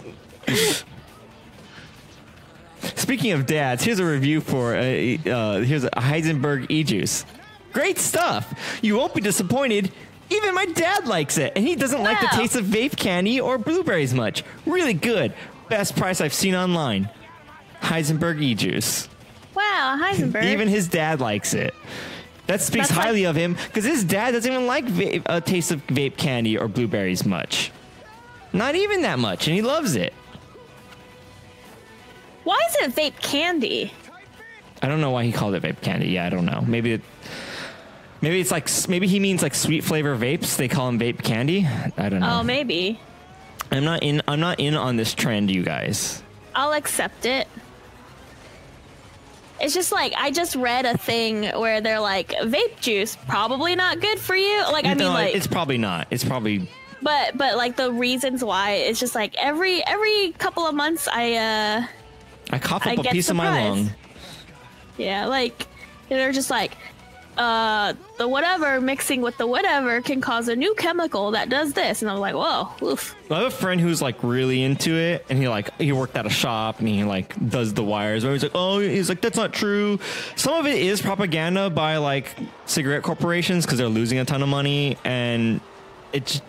Speaking of dads, here's a review for here's a Heisenberg E-Juice. Great stuff. You won't be disappointed. Even my dad likes it, and he doesn't like the taste of vape candy or blueberries much. Really good. Best price I've seen online. Heisenberg E-Juice. Wow, Heisenberg. Even his dad likes it. That speaks highly of him, because his dad doesn't even like a taste of vape candy or blueberries much. Not even that much, and he loves it. Why is it vape candy? I don't know why he called it vape candy. Yeah, I don't know. Maybe he means like sweet flavor vapes. They call them vape candy. I don't know. Oh, maybe. I'm not in on this trend, you guys. I'll accept it. It's just like I just read a thing where they're like vape juice probably not good for you. Like I mean, like it's probably not. It's probably. But like the reasons why, it's just like every couple of months I cough up a piece of my lung. Yeah, like they're just like the whatever mixing with the whatever can cause a new chemical that does this, and I'm like, whoa, oof. I have a friend who's like really into it, and he worked at a shop and he like does the wires. Where he's like that's not true. Some of it is propaganda by like cigarette corporations because they're losing a ton of money, and it's.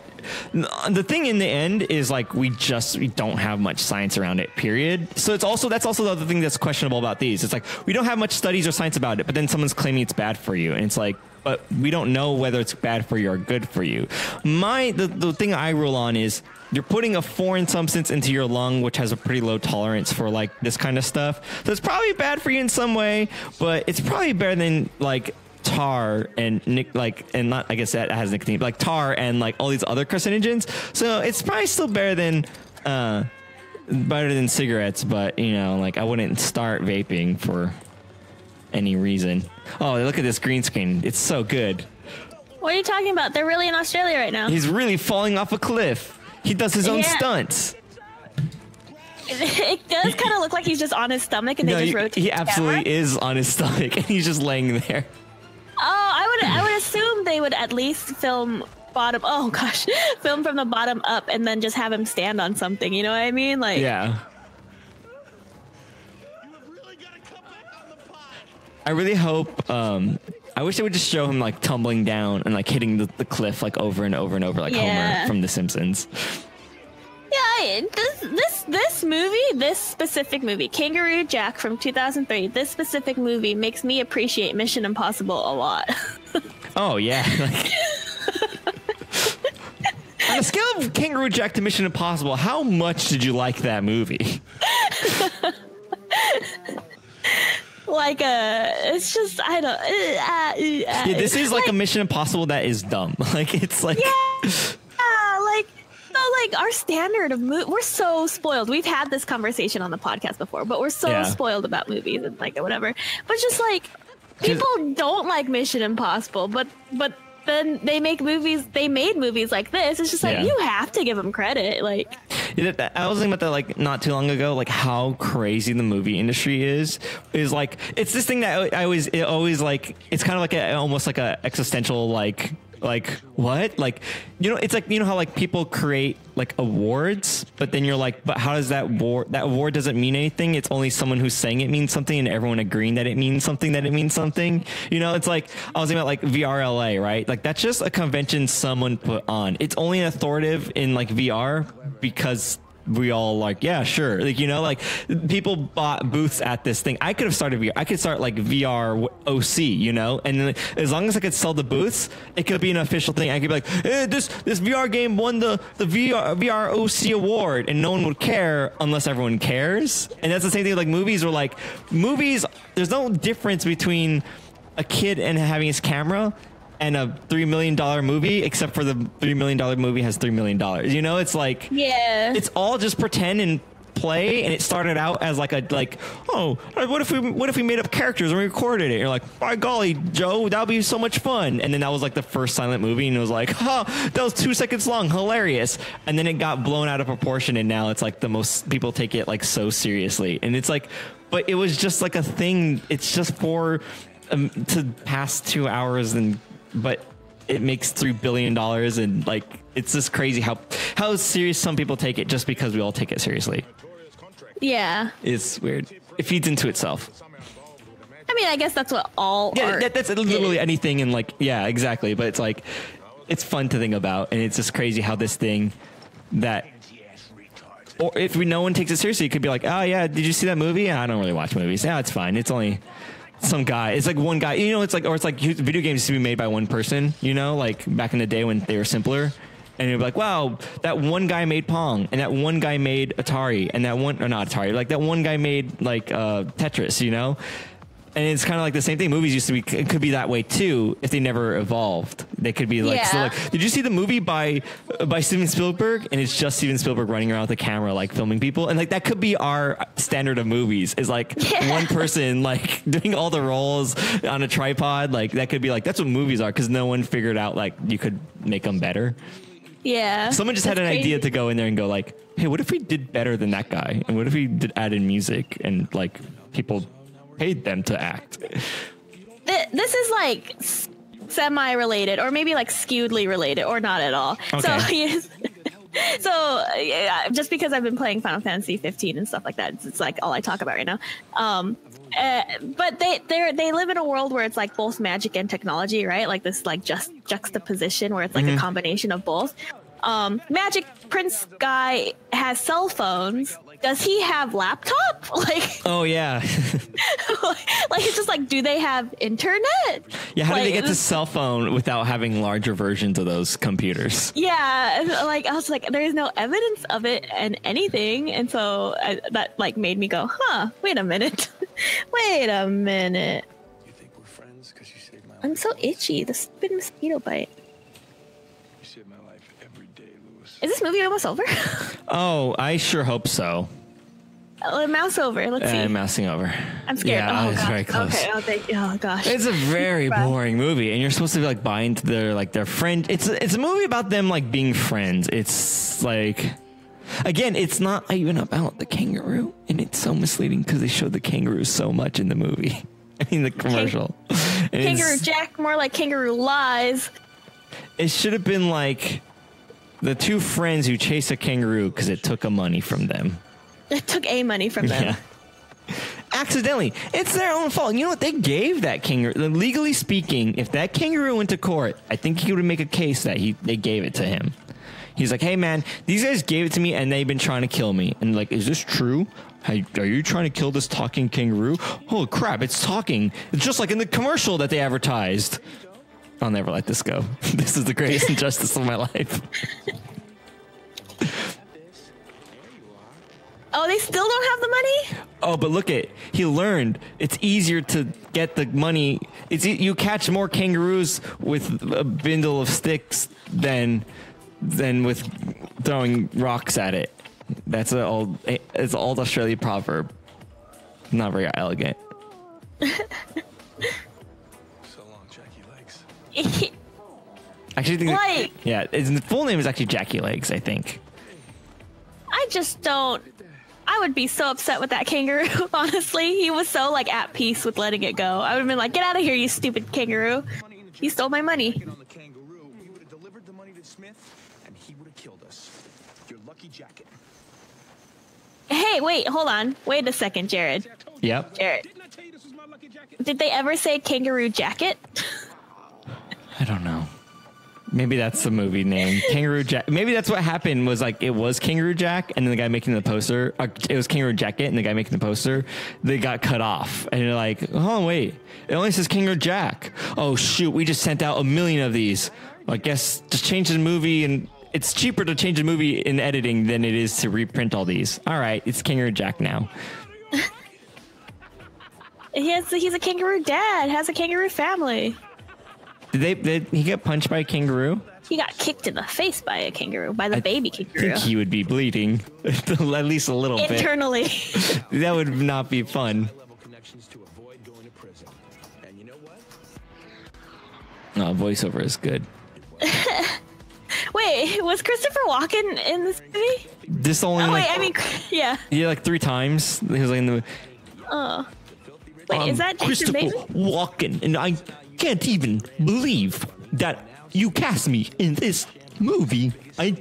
The thing in the end is like we don't have much science around it, period. So that's also the other thing that's questionable about these. It's like we don't have much studies or science about it, but then someone's claiming it's bad for you, and it's like, but we don't know whether it's bad for you or good for you. The thing I rule on is you're putting a foreign substance into your lung which has a pretty low tolerance for like this kind of stuff, so it's probably bad for you in some way, but it's probably better than like tar and not, I guess that has nicotine, but like tar and like all these other carcinogens. So it's probably still better than cigarettes, but you know, like I wouldn't start vaping for any reason. Oh, look at this green screen. It's so good. What are you talking about? They're really in Australia right now. He's really falling off a cliff. He does his own stunts. It does kind of look like he's just on his stomach and they just rotate. He absolutely is on his stomach and he's just laying there. Oh, I would assume they would at least film from the bottom up and then just have him stand on something. You know what I mean? Like, yeah. I really hope. I wish they would just show him like tumbling down and like hitting the cliff like over and over and over, like Homer from The Simpsons. Yeah, this specific movie, Kangaroo Jack from 2003, this specific movie makes me appreciate Mission Impossible a lot. Oh, yeah. On a scale of Kangaroo Jack to Mission Impossible, how much did you like that movie? It's just, I don't... yeah, this is like a Mission Impossible that is dumb. Like, it's like... Yeah, our standard of we're so spoiled. We've had this conversation on the podcast before, but we're so spoiled about movies and like whatever. But just like people don't like Mission Impossible, but then they made movies like this. It's just like you have to give them credit. Like I was thinking about that like not too long ago, like how crazy the movie industry is like it's this thing that it always like it's kind of like almost like a existential like what? Like, you know, it's like, you know how like people create like awards, but then you're like, but how does that award doesn't mean anything? It's only someone who's saying it means something and everyone agreeing that it means something, You know, it's like, I was thinking about like VRLA, right? Like that's just a convention someone put on. It's only authoritative in like VR because we all like, yeah, sure. Like, you know, like people bought booths at this thing. I could have started VR. I could start like VR OC, you know, and then as long as I could sell the booths, it could be an official thing. I could be like, hey, this VR game won the VR OC award, and no one would care unless everyone cares. And that's the same thing with like movies, or like movies. There's no difference between a kid and having his camera and a $3 million movie, except for the $3 million movie has $3 million. You know, it's like, it's all just pretend and play. And it started out as like what if we made up characters and we recorded it? And you're like, by golly, Joe, that would be so much fun. And then that was like the first silent movie, and it was like, that was 2 seconds long, hilarious. And then it got blown out of proportion, and now it's like the most people take it like so seriously. And it's like, but it was just like a thing. It's just for to pass 2 hours but it makes $3 billion, and like it's just crazy how serious some people take it just because we all take it seriously. Yeah, it's weird. It feeds into itself. I mean, I guess that's what all art that's literally anything, and like exactly. But it's like it's fun to think about, and it's just crazy how this thing that. Or if no one takes it seriously, it could be like, oh yeah, did you see that movie? Yeah, I don't really watch movies. Yeah, it's fine. It's only some guy. It's like one guy, you know, it's like video games used to be made by one person, you know, like back in the day when they were simpler. And you'd be like, wow, that one guy made Pong, and that one guy made Atari, and that one, or not Atari, like that one guy made like Tetris, you know? And it's kind of like the same thing. Movies used to be, it could be that way too if they never evolved. They could be like, so like, did you see the movie by Steven Spielberg? And it's just Steven Spielberg running around with a camera, like filming people. And like, that could be our standard of movies, is like one person like doing all the roles on a tripod. Like that could be like, that's what movies are, because no one figured out like you could make them better. Yeah. Someone just had an idea to go in there and go like, hey, what if we did better than that guy? And what if we did add in music and like people paid them to act? This is like semi-related, or maybe like skewedly related, or not at all. Okay. So just because I've been playing Final Fantasy 15 and stuff like that, it's like all I talk about right now. But they live in a world where it's like both magic and technology, right? Like this like just juxtaposition where it's like a combination of both. Magic Prince guy has cell phones. Does he have laptop? Like, oh yeah. Like it's just like, do they have internet? Yeah, how like, do they get to cell phone without having larger versions of those computers? Yeah, like I was like, there is no evidence of it and anything, and so that like made me go, huh? Wait a minute, wait a minute. You think we're friends because you saved my life? I'm so itchy. The stupid mosquito bite. You saved my life every day, Lewis. Is this movie almost over? Oh, I sure hope so. Mouse over. Let's see. Mousing over. I'm scared. Yeah, oh, it's very close. Okay. Oh, thank you. Oh gosh. It's a very boring movie, and you're supposed to be like buying to their friend. It's a movie about them like being friends. It's like, again, it's not even about the kangaroo, and it's so misleading because they showed the kangaroo so much in the movie. I mean, the commercial. Kangaroo Jack, more like Kangaroo Lies. It should have been like the two friends who chase a kangaroo because it took a money from them. It took money from them. Yeah. Accidentally. It's their own fault. You know what? They gave that kangaroo, legally speaking, if that kangaroo went to court, I think he would make a case that they gave it to him. He's like, hey man, these guys gave it to me and they've been trying to kill me. And like, is this true? Hey, are you trying to kill this talking kangaroo? Holy crap, it's talking. It's just like in the commercial that they advertised. I'll never let this go. This is the greatest injustice of my life. Oh, they still don't have the money? Oh, but look he learned it's easier to get the money. You catch more kangaroos with a bundle of sticks than with throwing rocks at it. It's an old Australian proverb. Not very elegant. So long, Jackie Legs. Actually, yeah, his full name is actually Jackie Legs, I think. I just don't. I would be so upset with that kangaroo, honestly. He was so, like, at peace with letting it go. I would have been like, get out of here, you stupid kangaroo. You stole my money. On the kangaroo, you would have delivered the money to Smith, and he would have killed us. Your lucky jacket. Hey, wait, hold on. Wait a second, Jared. Yep. Jared. Did they ever say Kangaroo Jacket? I don't know. Maybe that's the movie name, Kangaroo Jack. Maybe that's what happened. Was like it was Kangaroo Jack, and then the guy making the poster, it was Kangaroo Jacket, and the guy making the poster, they got cut off, and you're like, oh wait, it only says Kangaroo Jack. Oh shoot, we just sent out 1 million of these. I guess just change the movie, and it's cheaper to change the movie in editing than it is to reprint all these. All right, it's Kangaroo Jack now. He's a kangaroo dad. Has a kangaroo family. Did he get punched by a kangaroo? He got kicked in the face by a kangaroo, by the baby kangaroo. I think he would be bleeding, at least a little bit. Internally. That would not be fun. Oh, voiceover is good. Wait, was Christopher Walken in this movie? This only. Oh wait, I mean, yeah. Yeah, like 3 times. He was like in the. Oh. Wait, is that Jason Christopher Walken, and I can't even believe that you cast me in this movie. I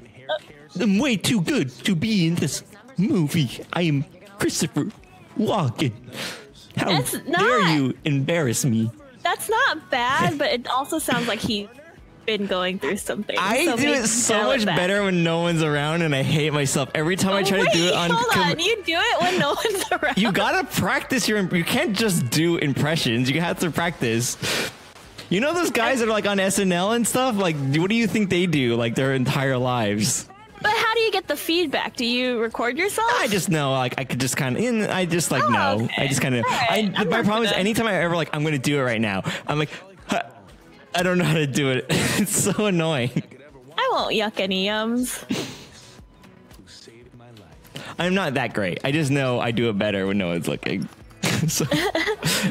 am way too good to be in this movie. I am Christopher Walken. How dare you embarrass me? That's not bad, but it also sounds like he's been going through something. I do it so much better when no one's around, and I hate myself every time I try to do it on. Hold on, you do it when no one's around. You gotta practice you can't just do impressions. You have to practice. You know those guys that are like on SNL and stuff? Like, what do you think they do like their entire lives? But how do you get the feedback? Do you record yourself? I just know, like, I could just kind of, I just like, no, okay. I just kind of, Right. my problem is anytime I ever like, I'm going to do it right now. I'm like, I don't know how to do it. It's so annoying. I won't yuck any yums. I'm not that great. I just know I do it better when no one's looking. So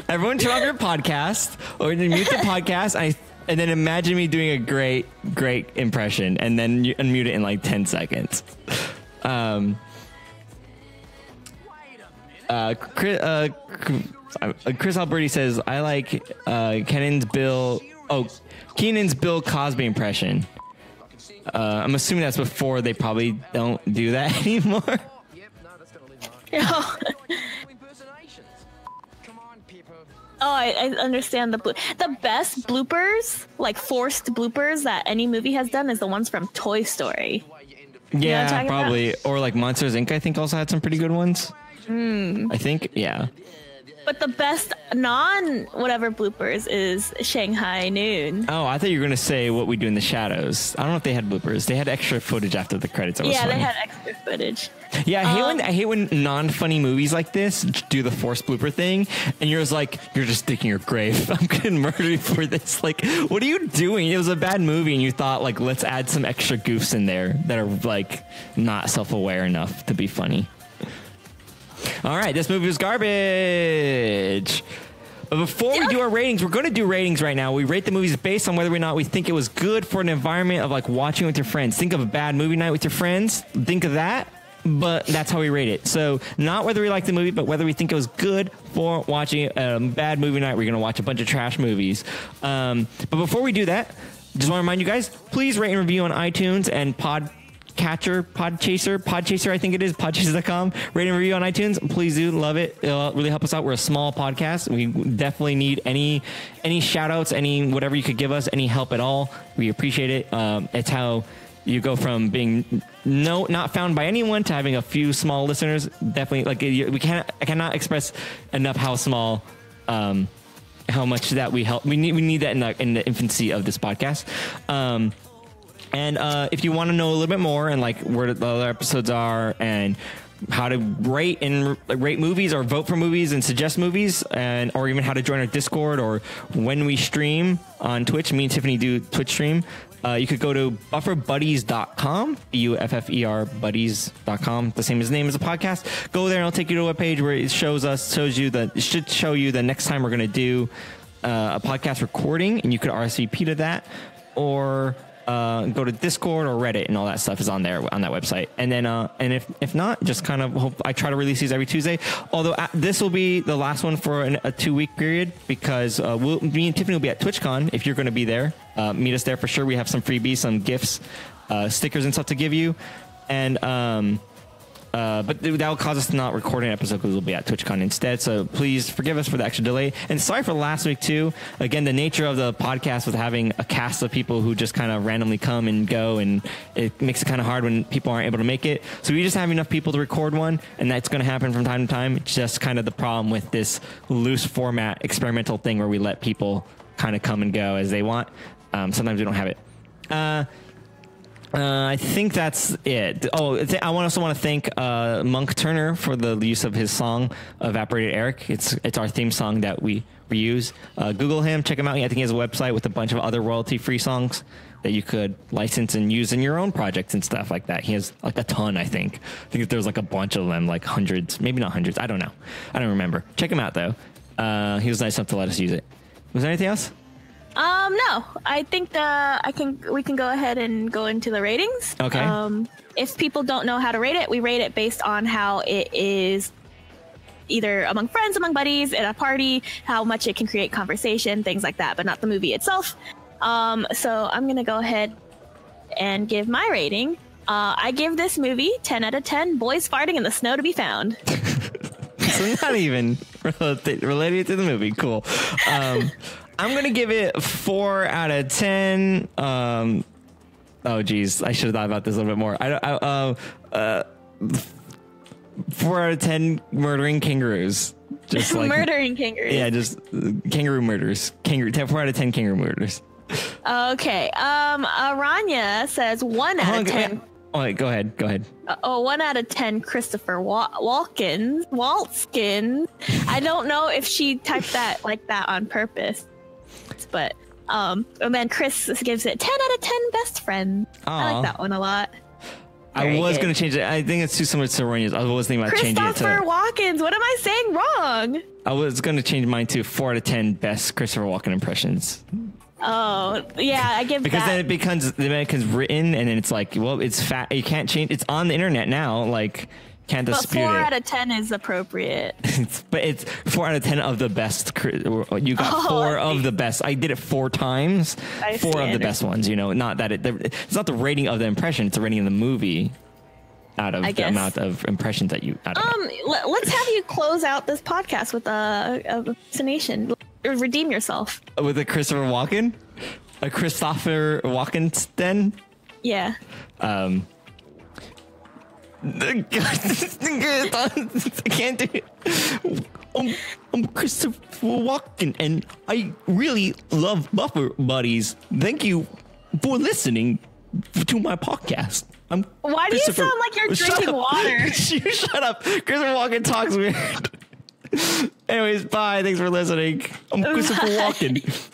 everyone turn off your podcast or mute the podcast. And then imagine me doing a great impression and then you unmute it in like 10 seconds. ChrisAlberti says, I like Keenan's Bill Cosby impression. I'm assuming that's before they probably don't do that anymore. Oh, I understand the best bloopers, like forced bloopers that any movie has done is the ones from Toy Story. Yeah, probably. Or like Monsters Inc. I think also had some pretty good ones. I think, yeah. But the best non-whatever bloopers is Shanghai Noon. Oh, I thought you were going to say What We Do in the Shadows. I don't know if they had bloopers. They had extra footage after the credits. Yeah, they had extra footage. Yeah, I hate when non-funny movies like this do the forced blooper thing, and you're just like, you're just digging your grave. I'm going to murder you for this. Like, what are you doing? It was a bad movie, and you thought, like, let's add some extra goofs in there that are, like, not self-aware enough to be funny. All right, this movie was garbage. But before we do our ratings, we're going to do ratings right now. We rate the movies based on whether or not we think it was good for an environment of like watching with your friends. Think of a bad movie night with your friends. Think of that. But that's how we rate it. So not whether we like the movie, but whether we think it was good for watching a bad movie night. We're going to watch a bunch of trash movies. But before we do that, just want to remind you guys, please rate and review on iTunes and Podchaser, I think it is, podchaser.com. Rate and review on iTunes. Please do. Love it. It'll really help us out. We're a small podcast. We definitely need any shout outs, any whatever you could give us, any help at all. We appreciate it. It's how you go from being not found by anyone to having a few small listeners. Definitely, like I cannot express enough how small, how much that we help. We need that in the infancy of this podcast. And if you want to know a little bit more and like where the other episodes are and how to rate movies or vote for movies and suggest movies or even how to join our Discord or when we stream on Twitch, me and Tiffany do Twitch stream. You could go to bufferbuddies.com, BUFFER buddies.com, the same as the name as the podcast. Go there and it'll take you to a page where it should show you the next time we're going to do a podcast recording, and you could RSVP to that or go to Discord or Reddit, and all that stuff is on there on that website. And then and if not, just kind of hope I try to release these every Tuesday. Although this will be the last one for a 2-week period because me and Tiffany will be at TwitchCon. If you're going to be there, meet us there for sure. We have some freebies, some gifts, stickers and stuff to give you, and but that will cause us to not record an episode because we'll be at TwitchCon instead. So please forgive us for the extra delay. And sorry for last week, too. Again, the nature of the podcast with having a cast of people who just kind of randomly come and go, and it makes it kind of hard when people aren't able to make it. So we just have enough people to record one, and that's going to happen from time to time. It's just kind of the problem with this loose format experimental thing where we let people kind of come and go as they want. Sometimes we don't have it. I think that's it. Oh, I also want to thank Monk Turner for the use of his song "Evaporated Eric." It's our theme song that we use. Google him, check him out. I think he has a website with a bunch of other royalty-free songs that you could license and use in your own projects and stuff like that. He has like a ton. I think there's like a bunch of them, like hundreds, maybe not hundreds. I don't know. I don't remember. Check him out though. He was nice enough to let us use it. Was there anything else? No, I think we can go ahead and go into the ratings. Okay. If people don't know how to rate it, we rate it based on how it is either among friends, among buddies, at a party, how much it can create conversation, things like that, but not the movie itself. So I'm going to go ahead and give my rating. I give this movie 10 out of 10 boys farting in the snow to be found. So not even related to the movie. Cool. I'm going to give it 4 out of 10. Oh, geez. I should have thought about this a little bit more. 4 out of 10 murdering kangaroos. Just like murdering kangaroos. Yeah, just kangaroo murders. 4 out of 10 kangaroo murders. Okay. Aranya says 1 out of 10. Oh, wait, go ahead. 1 out of 10 Christopher Waltzkens. I don't know if she typed that like that on purpose, but and then Chris gives it 10 out of 10 best friends. I like that one a lot. I was going to change it. I think it's too similar to Aranya's. I was thinking about changing it to Christopher Waltzkens. What am I saying wrong? I was going to change mine to 4 out of 10 best Christopher Walken impressions. Oh, yeah, I give because that. then it becomes written, and then it's like, well, it's fat. You can't change. It's on the internet now. Like, can't dispute it. But 4 out of 10 is appropriate. But it's 4 out of 10 of the best. You got 4 of the best. I did it 4 times. 4 of the best ones. You know, not that it's not the rating of the impression. It's the rating of the movie. Out of the amount of impressions that you. Let's have you close out this podcast with a vaccination. Redeem yourself with a Christopher Walken, a Christopher Walken. Then, yeah. I can't do it. I'm Christopher Walken, and I really love Buffer Buddies. Thank you for listening to my podcast. Why do you sound like you're drinking water? You shut up. Christopher Walken talks weird. Anyways, bye. Thanks for listening. I'm Christopher Walken.